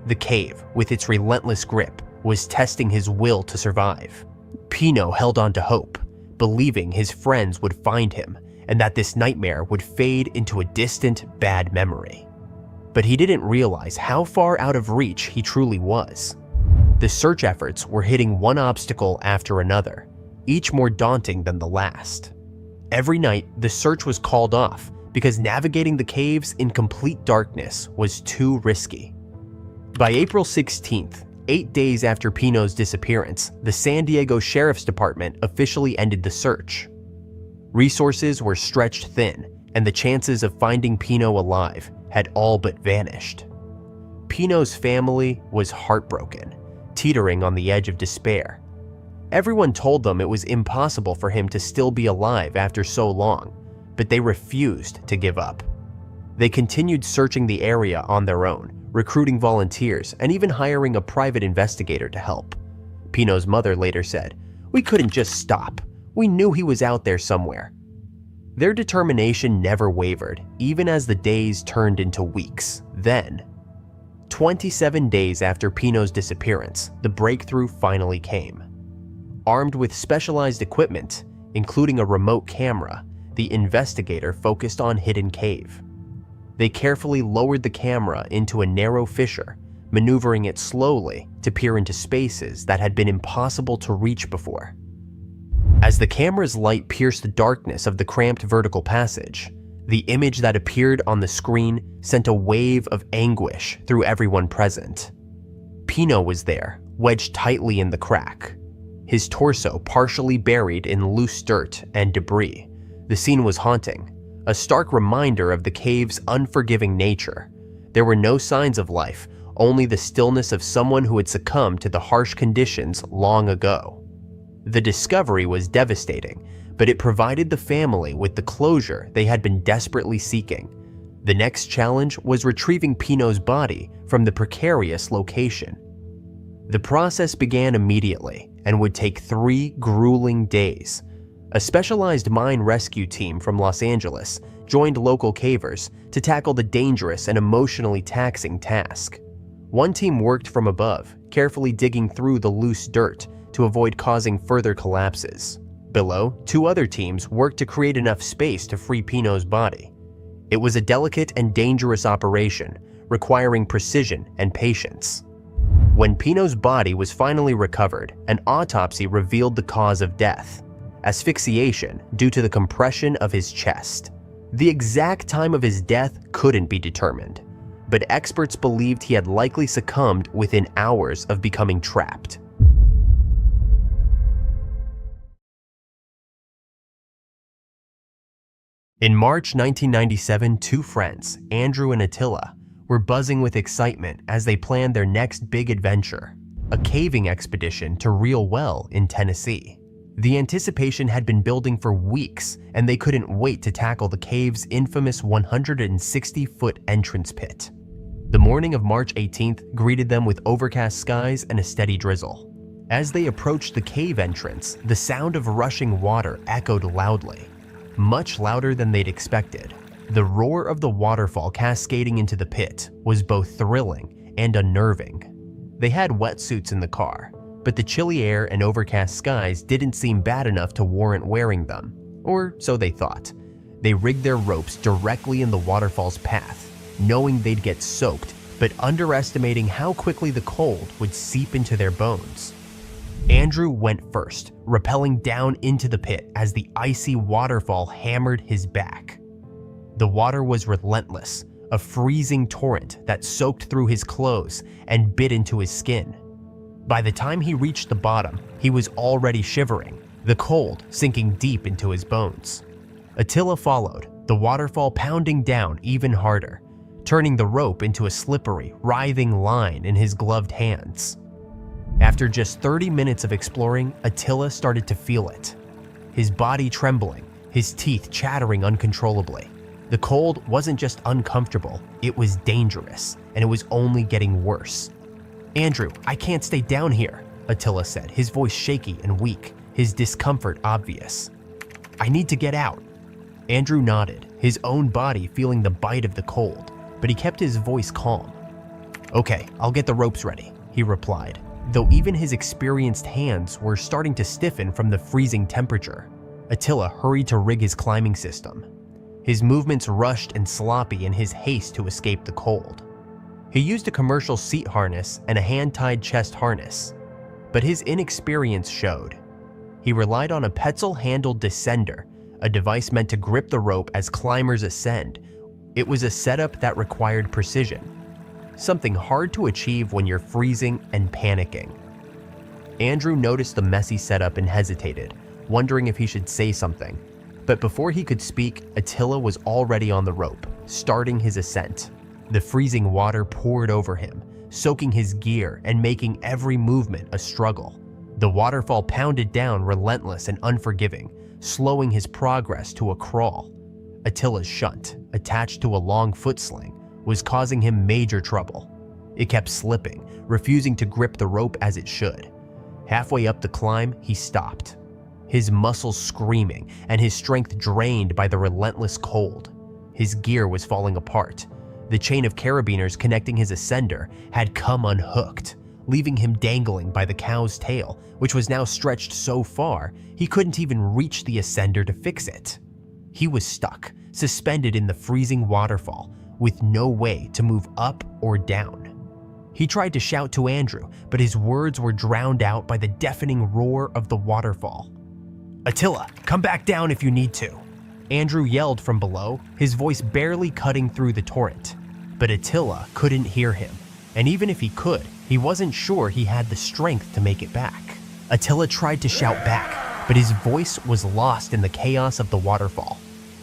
The cave, with its relentless grip, was testing his will to survive. Pino held on to hope, believing his friends would find him and that this nightmare would fade into a distant, bad memory. But he didn't realize how far out of reach he truly was. The search efforts were hitting one obstacle after another, each more daunting than the last. Every night, the search was called off because navigating the caves in complete darkness was too risky. By April 16th, 8 days after Pino's disappearance, the San Diego Sheriff's Department officially ended the search. Resources were stretched thin, and the chances of finding Pino alive had all but vanished. Pino's family was heartbroken, teetering on the edge of despair. Everyone told them it was impossible for him to still be alive after so long, but they refused to give up. They continued searching the area on their own, recruiting volunteers, and even hiring a private investigator to help. Pino's mother later said, "We couldn't just stop. We knew he was out there somewhere." Their determination never wavered, even as the days turned into weeks. Then, 27 days after Pino's disappearance, the breakthrough finally came. Armed with specialized equipment, including a remote camera, the investigator focused on Hidden Cave. They carefully lowered the camera into a narrow fissure, maneuvering it slowly to peer into spaces that had been impossible to reach before. As the camera's light pierced the darkness of the cramped vertical passage, the image that appeared on the screen sent a wave of anguish through everyone present. Pino was there, wedged tightly in the crack, his torso partially buried in loose dirt and debris. The scene was haunting, a stark reminder of the cave's unforgiving nature. There were no signs of life, only the stillness of someone who had succumbed to the harsh conditions long ago. The discovery was devastating, but it provided the family with the closure they had been desperately seeking. The next challenge was retrieving Pino's body from the precarious location. The process began immediately and would take 3 grueling days. A specialized mine rescue team from Los Angeles joined local cavers to tackle the dangerous and emotionally taxing task. One team worked from above, carefully digging through the loose dirt to avoid causing further collapses. Below, 2 other teams worked to create enough space to free Pino's body. It was a delicate and dangerous operation, requiring precision and patience. When Pino's body was finally recovered, an autopsy revealed the cause of death: asphyxiation due to the compression of his chest. The exact time of his death couldn't be determined, but experts believed he had likely succumbed within hours of becoming trapped. In March 1997, 2 friends, Andrew and Attila, were buzzing with excitement as they planned their next big adventure, a caving expedition to Real Well in Tennessee. The anticipation had been building for weeks, and they couldn't wait to tackle the cave's infamous 160-foot entrance pit. The morning of March 18th greeted them with overcast skies and a steady drizzle. As they approached the cave entrance, the sound of rushing water echoed loudly, much louder than they'd expected. The roar of the waterfall cascading into the pit was both thrilling and unnerving. They had wetsuits in the car, but the chilly air and overcast skies didn't seem bad enough to warrant wearing them, or so they thought. They rigged their ropes directly in the waterfall's path, knowing they'd get soaked, but underestimating how quickly the cold would seep into their bones. Andrew went first, rappelling down into the pit as the icy waterfall hammered his back. The water was relentless, a freezing torrent that soaked through his clothes and bit into his skin. By the time he reached the bottom, he was already shivering, the cold sinking deep into his bones. Attila followed, the waterfall pounding down even harder, turning the rope into a slippery, writhing line in his gloved hands. After just 30 minutes of exploring, Attila started to feel it. His body trembling, his teeth chattering uncontrollably. The cold wasn't just uncomfortable, it was dangerous, and it was only getting worse. "Andrew, I can't stay down here," Attila said, his voice shaky and weak, his discomfort obvious. "I need to get out." Andrew nodded, his own body feeling the bite of the cold, but he kept his voice calm. "Okay, I'll get the ropes ready," he replied, though even his experienced hands were starting to stiffen from the freezing temperature. Attila hurried to rig his climbing system. His movements rushed and sloppy in his haste to escape the cold. He used a commercial seat harness and a hand-tied chest harness, but his inexperience showed. He relied on a Petzl-handled descender, a device meant to grip the rope as climbers ascend. It was a setup that required precision, something hard to achieve when you're freezing and panicking. Andrew noticed the messy setup and hesitated, wondering if he should say something. But before he could speak, Attila was already on the rope, starting his ascent. The freezing water poured over him, soaking his gear and making every movement a struggle. The waterfall pounded down, relentless and unforgiving, slowing his progress to a crawl. Attila's shunt, attached to a long foot sling, was causing him major trouble. It kept slipping, refusing to grip the rope as it should. Halfway up the climb, he stopped, his muscles screaming and his strength drained by the relentless cold. His gear was falling apart. The chain of carabiners connecting his ascender had come unhooked, leaving him dangling by the cow's tail, which was now stretched so far he couldn't even reach the ascender to fix it. He was stuck, suspended in the freezing waterfall, with no way to move up or down. He tried to shout to Andrew, but his words were drowned out by the deafening roar of the waterfall. "Attila, come back down if you need to," Andrew yelled from below, his voice barely cutting through the torrent. But Attila couldn't hear him, and even if he could, he wasn't sure he had the strength to make it back. Attila tried to shout back, but his voice was lost in the chaos of the waterfall.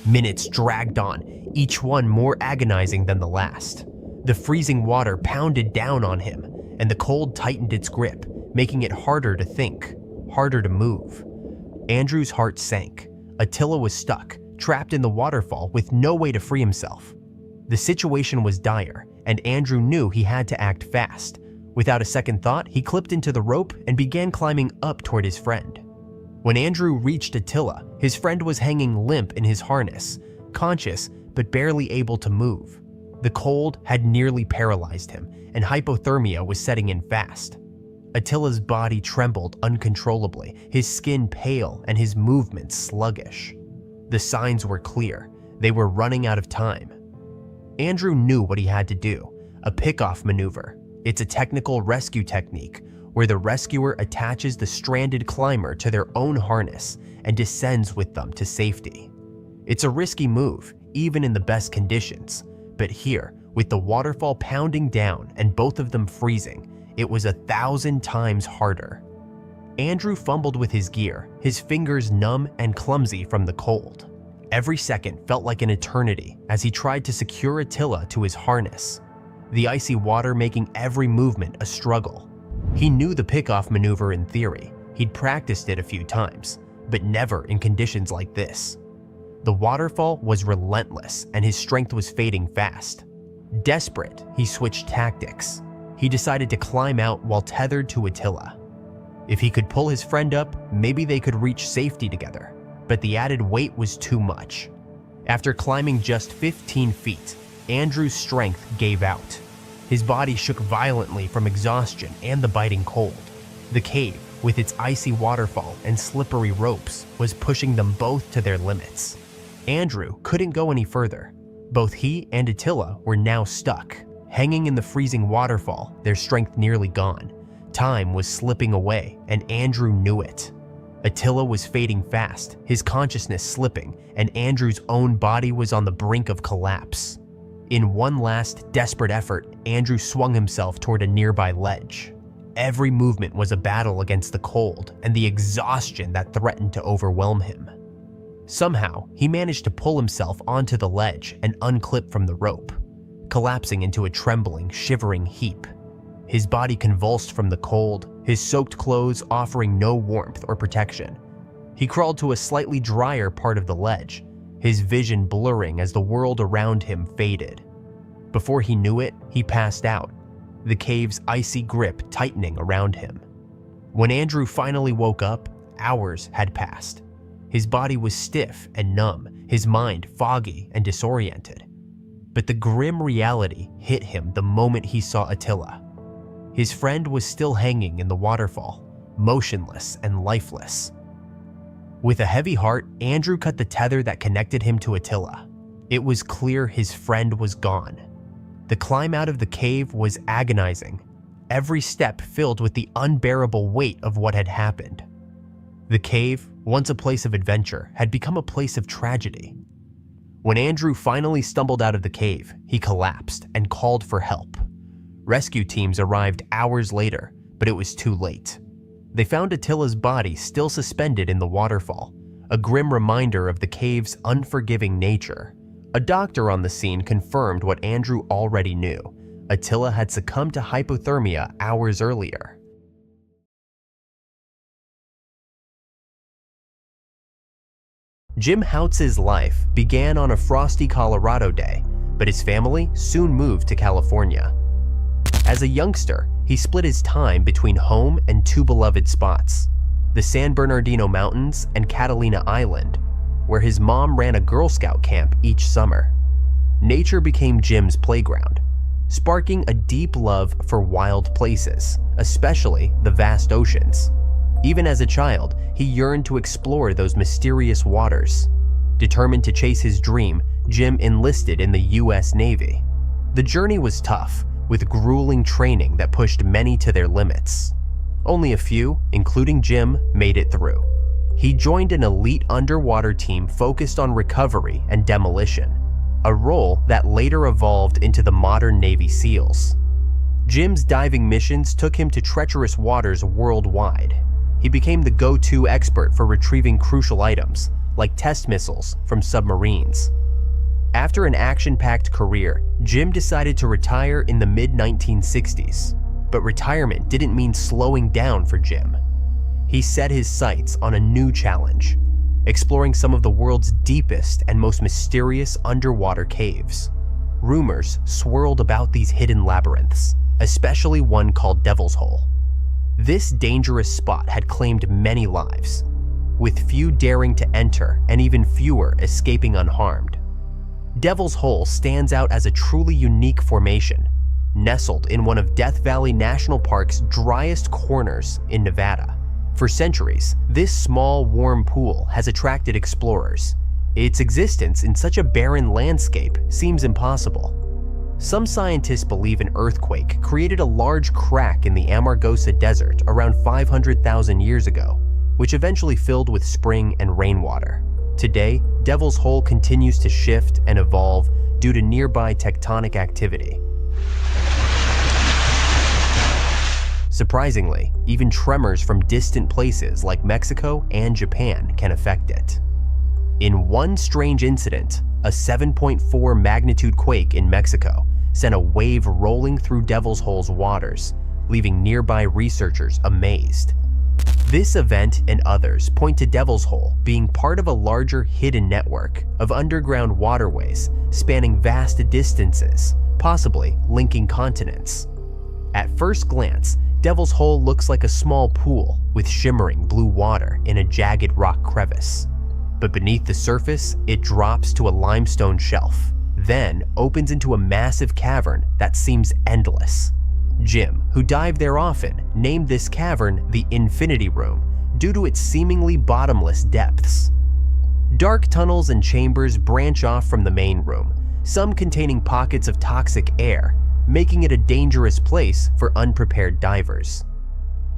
Minutes dragged on, each one more agonizing than the last. The freezing water pounded down on him, and the cold tightened its grip, making it harder to think, harder to move. Andrew's heart sank. Attila was stuck, trapped in the waterfall with no way to free himself. The situation was dire, and Andrew knew he had to act fast. Without a second thought, he clipped into the rope and began climbing up toward his friend. When Andrew reached Attila, his friend was hanging limp in his harness, conscious but barely able to move. The cold had nearly paralyzed him, and hypothermia was setting in fast. Attila's body trembled uncontrollably, his skin pale and his movements sluggish. The signs were clear. They were running out of time. Andrew knew what he had to do, a pick-off maneuver. It's a technical rescue technique where the rescuer attaches the stranded climber to their own harness and descends with them to safety. It's a risky move, even in the best conditions, but here, with the waterfall pounding down and both of them freezing, it was 1,000 times harder. Andrew fumbled with his gear, his fingers numb and clumsy from the cold. Every second felt like an eternity as he tried to secure Attila to his harness, the icy water making every movement a struggle. He knew the pick-off maneuver in theory. He'd practiced it a few times, but never in conditions like this. The waterfall was relentless and his strength was fading fast. Desperate, he switched tactics. He decided to climb out while tethered to Attila. If he could pull his friend up, maybe they could reach safety together, but the added weight was too much. After climbing just 15 feet, Andrew's strength gave out. His body shook violently from exhaustion and the biting cold. The cave, with its icy waterfall and slippery ropes, was pushing them both to their limits. Andrew couldn't go any further. Both he and Attila were now stuck, hanging in the freezing waterfall, their strength nearly gone. Time was slipping away, and Andrew knew it. Attila was fading fast, his consciousness slipping, and Andrew's own body was on the brink of collapse. In one last, desperate effort, Andrew swung himself toward a nearby ledge. Every movement was a battle against the cold and the exhaustion that threatened to overwhelm him. Somehow, he managed to pull himself onto the ledge and unclip from the rope, collapsing into a trembling, shivering heap. His body convulsed from the cold, his soaked clothes offering no warmth or protection. He crawled to a slightly drier part of the ledge, his vision blurring as the world around him faded. Before he knew it, he passed out, the cave's icy grip tightening around him. When Andrew finally woke up, hours had passed. His body was stiff and numb, his mind foggy and disoriented. But the grim reality hit him the moment he saw Attila. His friend was still hanging in the waterfall, motionless and lifeless. With a heavy heart, Andrew cut the tether that connected him to Attila. It was clear his friend was gone. The climb out of the cave was agonizing, every step filled with the unbearable weight of what had happened. The cave, once a place of adventure, had become a place of tragedy. When Andrew finally stumbled out of the cave, he collapsed and called for help. Rescue teams arrived hours later, but it was too late. They found Attila's body still suspended in the waterfall, a grim reminder of the cave's unforgiving nature. A doctor on the scene confirmed what Andrew already knew. Attila had succumbed to hypothermia hours earlier. Jim Houtz's life began on a frosty Colorado day, but his family soon moved to California. As a youngster, he split his time between home and two beloved spots, the San Bernardino Mountains and Catalina Island, where his mom ran a Girl Scout camp each summer. Nature became Jim's playground, sparking a deep love for wild places, especially the vast oceans. Even as a child, he yearned to explore those mysterious waters. Determined to chase his dream, Jim enlisted in the U.S. Navy. The journey was tough, with grueling training that pushed many to their limits. Only a few, including Jim, made it through. He joined an elite underwater team focused on recovery and demolition, a role that later evolved into the modern Navy SEALs. Jim's diving missions took him to treacherous waters worldwide. He became the go-to expert for retrieving crucial items, like test missiles from submarines. After an action-packed career, Jim decided to retire in the mid-1960s. But retirement didn't mean slowing down for Jim. He set his sights on a new challenge, exploring some of the world's deepest and most mysterious underwater caves. Rumors swirled about these hidden labyrinths, especially one called Devil's Hole. This dangerous spot had claimed many lives, with few daring to enter and even fewer escaping unharmed. Devil's Hole stands out as a truly unique formation, nestled in one of Death Valley National Park's driest corners in Nevada. For centuries, this small, warm pool has attracted explorers. Its existence in such a barren landscape seems impossible. Some scientists believe an earthquake created a large crack in the Amargosa Desert around 500,000 years ago, which eventually filled with spring and rainwater. Today, Devil's Hole continues to shift and evolve due to nearby tectonic activity. Surprisingly, even tremors from distant places like Mexico and Japan can affect it. In one strange incident, a 7.4 magnitude quake in Mexico sent a wave rolling through Devil's Hole's waters, leaving nearby researchers amazed. This event and others point to Devil's Hole being part of a larger hidden network of underground waterways spanning vast distances, possibly linking continents. At first glance, Devil's Hole looks like a small pool with shimmering blue water in a jagged rock crevice. But beneath the surface, it drops to a limestone shelf, then opens into a massive cavern that seems endless. Jim, who dived there often, named this cavern the Infinity Room due to its seemingly bottomless depths. Dark tunnels and chambers branch off from the main room, some containing pockets of toxic air, making it a dangerous place for unprepared divers.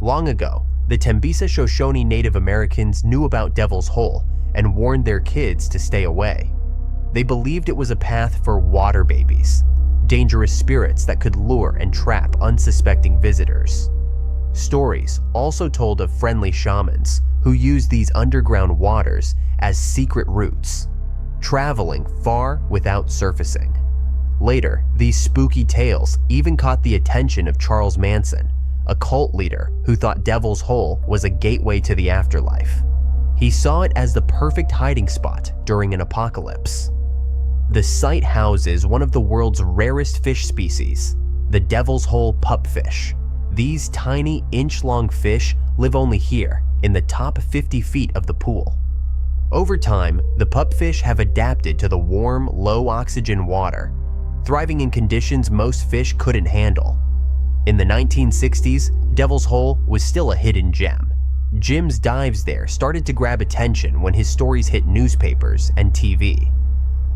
Long ago, the Tembisa Shoshone Native Americans knew about Devil's Hole and warned their kids to stay away. They believed it was a path for water babies, dangerous spirits that could lure and trap unsuspecting visitors. Stories also told of friendly shamans who used these underground waters as secret routes, traveling far without surfacing. Later, these spooky tales even caught the attention of Charles Manson, a cult leader who thought Devil's Hole was a gateway to the afterlife. He saw it as the perfect hiding spot during an apocalypse. The site houses one of the world's rarest fish species, the Devil's Hole pupfish. These tiny inch-long fish live only here, in the top 50 feet of the pool. Over time, the pupfish have adapted to the warm, low-oxygen water, thriving in conditions most fish couldn't handle. In the 1960s, Devil's Hole was still a hidden gem. Jim's dives there started to grab attention when his stories hit newspapers and TV.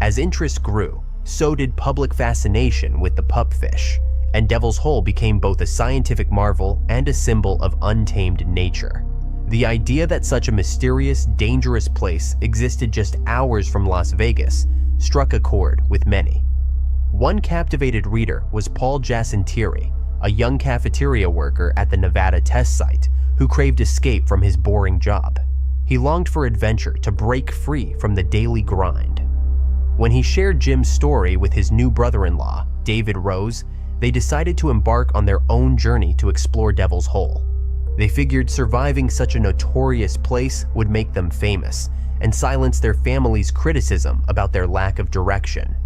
As interest grew, so did public fascination with the pupfish, and Devil's Hole became both a scientific marvel and a symbol of untamed nature. The idea that such a mysterious, dangerous place existed just hours from Las Vegas struck a chord with many. One captivated reader was Paul Giacintieri, a young cafeteria worker at the Nevada test site who craved escape from his boring job. He longed for adventure to break free from the daily grind. When he shared Jim's story with his new brother-in-law, David Rose, they decided to embark on their own journey to explore Devil's Hole. They figured surviving such a notorious place would make them famous and silence their family's criticism about their lack of direction.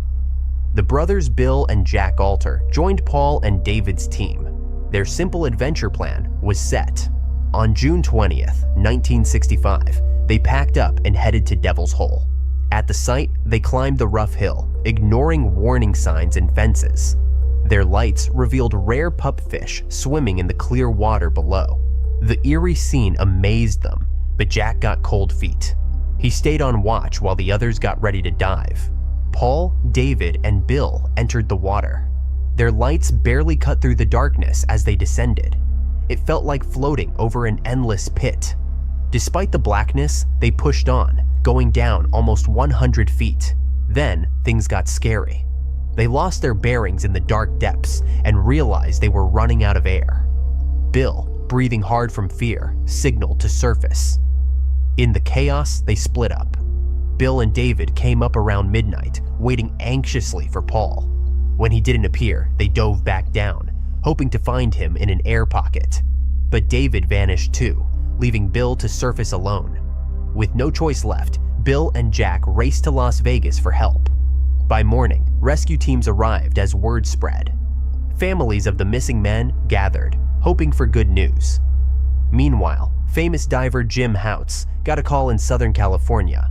The brothers Bill and Jack Alter joined Paul and David's team. Their simple adventure plan was set. On June 20th, 1965, they packed up and headed to Devil's Hole. At the site, they climbed the rough hill, ignoring warning signs and fences. Their lights revealed rare pupfish swimming in the clear water below. The eerie scene amazed them, but Jack got cold feet. He stayed on watch while the others got ready to dive. Paul, David, and Bill entered the water. Their lights barely cut through the darkness as they descended. It felt like floating over an endless pit. Despite the blackness, they pushed on, going down almost 100 feet. Then, things got scary. They lost their bearings in the dark depths and realized they were running out of air. Bill, breathing hard from fear, signaled to surface. In the chaos, they split up. Bill and David came up around midnight, waiting anxiously for Paul. When he didn't appear, they dove back down, hoping to find him in an air pocket. But David vanished too, leaving Bill to surface alone. With no choice left, Bill and Jack raced to Las Vegas for help. By morning, rescue teams arrived as word spread. Families of the missing men gathered, hoping for good news. Meanwhile, famous diver Jim Houts got a call in Southern California.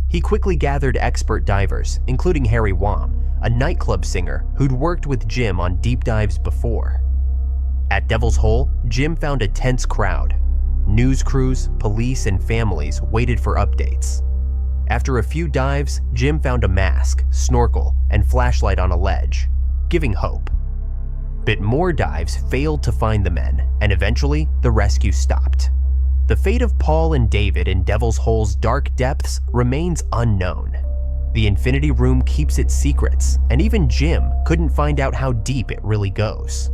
He quickly gathered expert divers, including Harry Wham, a nightclub singer who'd worked with Jim on deep dives before. At Devil's Hole, Jim found a tense crowd. News crews, police, and families waited for updates. After a few dives, Jim found a mask, snorkel, and flashlight on a ledge, giving hope. But more dives failed to find the men, and eventually the rescue stopped. The fate of Paul and David in Devil's Hole's dark depths remains unknown. The Infinity Room keeps its secrets, and even Jim couldn't find out how deep it really goes.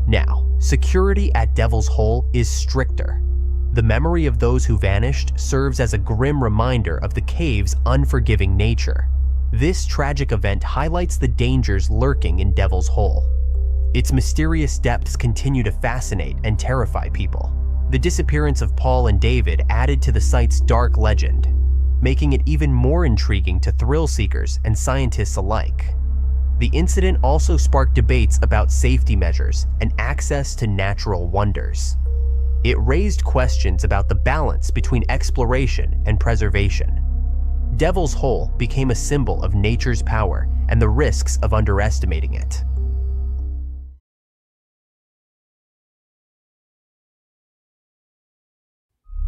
Now, security at Devil's Hole is stricter. The memory of those who vanished serves as a grim reminder of the cave's unforgiving nature. This tragic event highlights the dangers lurking in Devil's Hole. Its mysterious depths continue to fascinate and terrify people. The disappearance of Paul and David added to the site's dark legend, making it even more intriguing to thrill seekers and scientists alike. The incident also sparked debates about safety measures and access to natural wonders. It raised questions about the balance between exploration and preservation. Devil's Hole became a symbol of nature's power and the risks of underestimating it.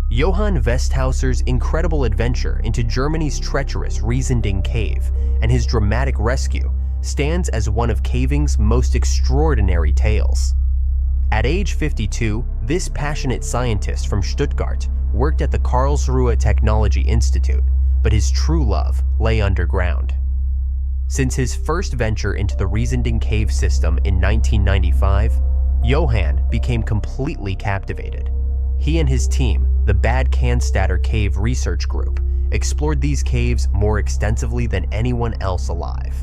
Johann Westhauser's incredible adventure into Germany's treacherous Riesending Cave and his dramatic rescue stands as one of caving's most extraordinary tales. At age 52, this passionate scientist from Stuttgart worked at the Karlsruhe Technology Institute, but his true love lay underground. Since his first venture into the Riesending Cave system in 1995, Johann became completely captivated. He and his team, the Bad Cannstatter Cave Research Group, explored these caves more extensively than anyone else alive.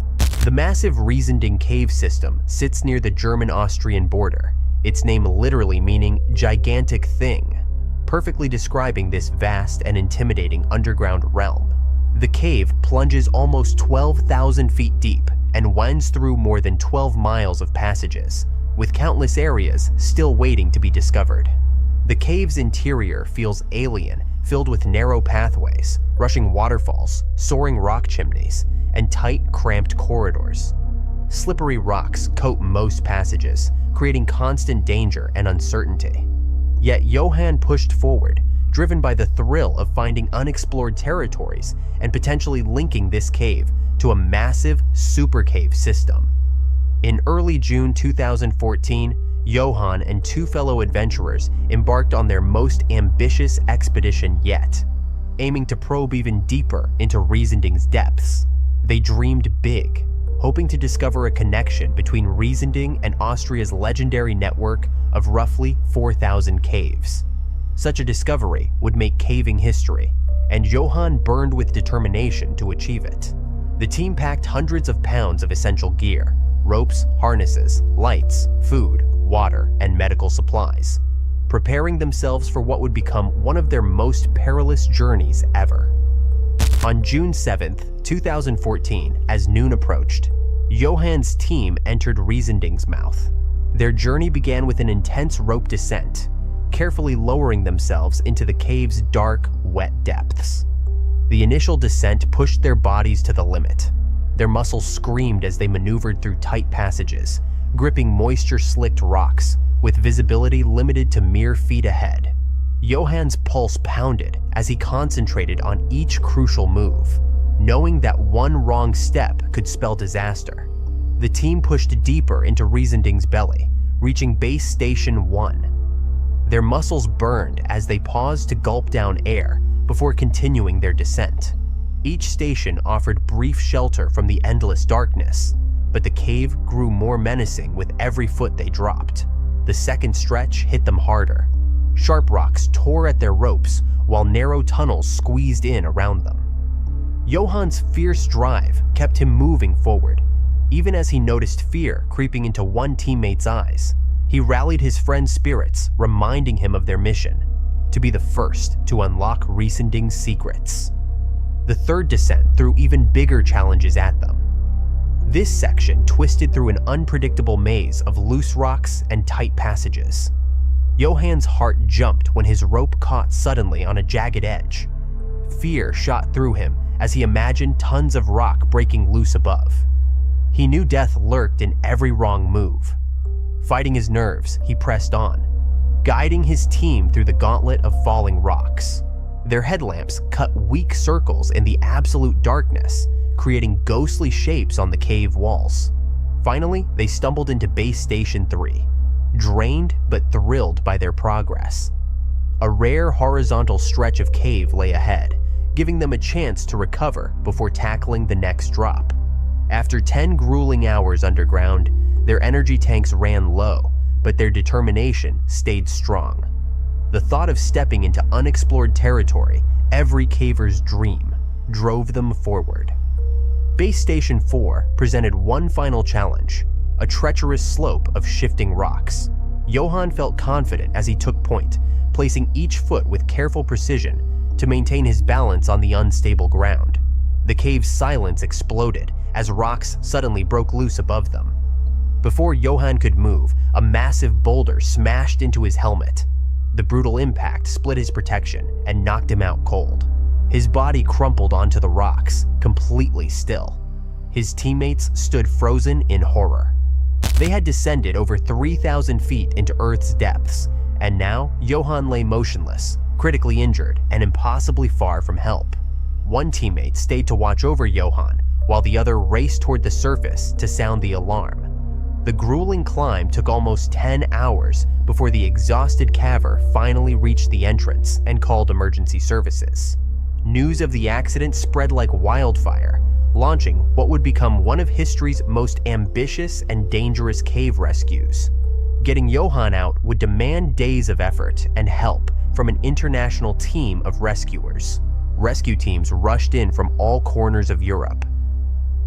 The massive Riesending Cave system sits near the German-Austrian border, its name literally meaning gigantic thing, perfectly describing this vast and intimidating underground realm. The cave plunges almost 12,000 feet deep and winds through more than 12 miles of passages, with countless areas still waiting to be discovered. The cave's interior feels alien, filled with narrow pathways, rushing waterfalls, soaring rock chimneys, and tight, cramped corridors. Slippery rocks coat most passages, creating constant danger and uncertainty. Yet Johann pushed forward, driven by the thrill of finding unexplored territories and potentially linking this cave to a massive super cave system. In early June 2014, Johann and two fellow adventurers embarked on their most ambitious expedition yet, aiming to probe even deeper into Riesending's depths. They dreamed big, hoping to discover a connection between Riesending and Austria's legendary network of roughly 4,000 caves. Such a discovery would make caving history, and Johann burned with determination to achieve it. The team packed hundreds of pounds of essential gear: ropes, harnesses, lights, food, water, and medical supplies, preparing themselves for what would become one of their most perilous journeys ever. On June 7th, 2014, as noon approached, Johann's team entered Riesending's mouth. Their journey began with an intense rope descent, carefully lowering themselves into the cave's dark, wet depths. The initial descent pushed their bodies to the limit. Their muscles screamed as they maneuvered through tight passages, gripping moisture-slicked rocks, with visibility limited to mere feet ahead. Johann's pulse pounded as he concentrated on each crucial move, knowing that one wrong step could spell disaster. The team pushed deeper into Riesending's belly, reaching Base Station 1. Their muscles burned as they paused to gulp down air before continuing their descent. Each station offered brief shelter from the endless darkness, but the cave grew more menacing with every foot they dropped. The second stretch hit them harder. Sharp rocks tore at their ropes while narrow tunnels squeezed in around them. Johann's fierce drive kept him moving forward. Even as he noticed fear creeping into one teammate's eyes, he rallied his friend's spirits, reminding him of their mission, to be the first to unlock Riesending's secrets. The third descent threw even bigger challenges at them. This section twisted through an unpredictable maze of loose rocks and tight passages. Johann's heart jumped when his rope caught suddenly on a jagged edge. Fear shot through him as he imagined tons of rock breaking loose above. He knew death lurked in every wrong move. Fighting his nerves, he pressed on, guiding his team through the gauntlet of falling rocks. Their headlamps cut weak circles in the absolute darkness, creating ghostly shapes on the cave walls. Finally, they stumbled into Base Station 3, drained but thrilled by their progress. A rare horizontal stretch of cave lay ahead, giving them a chance to recover before tackling the next drop. After 10 grueling hours underground, their energy tanks ran low, but their determination stayed strong. The thought of stepping into unexplored territory, every caver's dream, drove them forward. Base Station 4 presented one final challenge, a treacherous slope of shifting rocks. Johann felt confident as he took point, placing each foot with careful precision to maintain his balance on the unstable ground. The cave's silence exploded as rocks suddenly broke loose above them. Before Johann could move, a massive boulder smashed into his helmet. The brutal impact split his protection and knocked him out cold. His body crumpled onto the rocks, completely still. His teammates stood frozen in horror. They had descended over 3,000 feet into Earth's depths, and now Johann lay motionless, critically injured, and impossibly far from help. One teammate stayed to watch over Johann, while the other raced toward the surface to sound the alarm. The grueling climb took almost 10 hours before the exhausted caver finally reached the entrance and called emergency services. News of the accident spread like wildfire, launching what would become one of history's most ambitious and dangerous cave rescues. Getting Johann out would demand days of effort and help from an international team of rescuers. Rescue teams rushed in from all corners of Europe.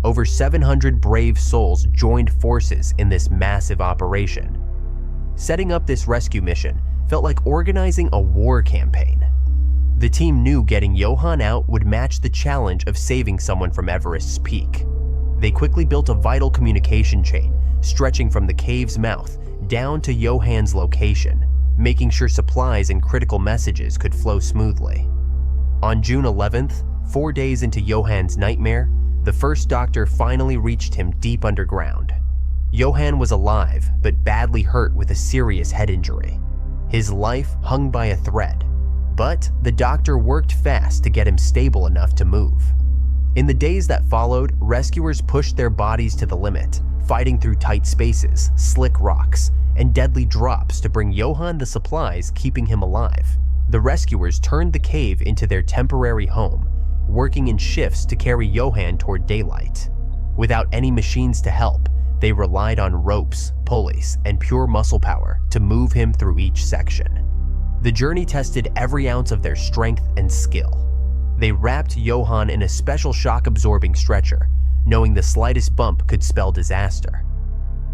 Over 700 brave souls joined forces in this massive operation. Setting up this rescue mission felt like organizing a war campaign. The team knew getting Johann out would match the challenge of saving someone from Everest's peak. They quickly built a vital communication chain stretching from the cave's mouth down to Johann's location, making sure supplies and critical messages could flow smoothly. On June 11th, 4 days into Johann's nightmare, the first doctor finally reached him deep underground. Johann was alive, but badly hurt with a serious head injury. His life hung by a thread, but the doctor worked fast to get him stable enough to move. In the days that followed, rescuers pushed their bodies to the limit, fighting through tight spaces, slick rocks, and deadly drops to bring Johann the supplies keeping him alive. The rescuers turned the cave into their temporary home, working in shifts to carry Johann toward daylight. Without any machines to help, they relied on ropes, pulleys, and pure muscle power to move him through each section. The journey tested every ounce of their strength and skill. They wrapped Johann in a special shock-absorbing stretcher, knowing the slightest bump could spell disaster.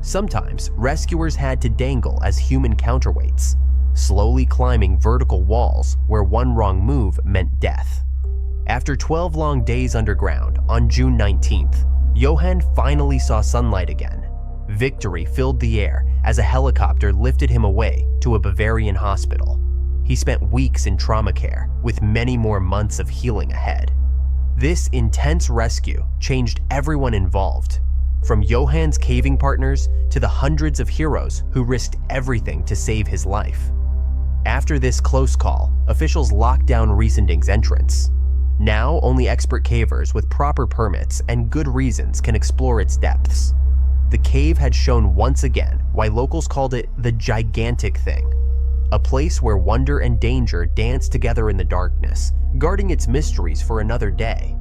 Sometimes, rescuers had to dangle as human counterweights, slowly climbing vertical walls where one wrong move meant death. After 12 long days underground, on June 19th, Johann finally saw sunlight again. Victory filled the air as a helicopter lifted him away to a Bavarian hospital. He spent weeks in trauma care, with many more months of healing ahead. This intense rescue changed everyone involved, from Johann's caving partners to the hundreds of heroes who risked everything to save his life. After this close call, officials locked down Riesending's entrance. Now, only expert cavers with proper permits and good reasons can explore its depths. The cave had shown once again why locals called it the gigantic thing, a place where wonder and danger danced together in the darkness, guarding its mysteries for another day.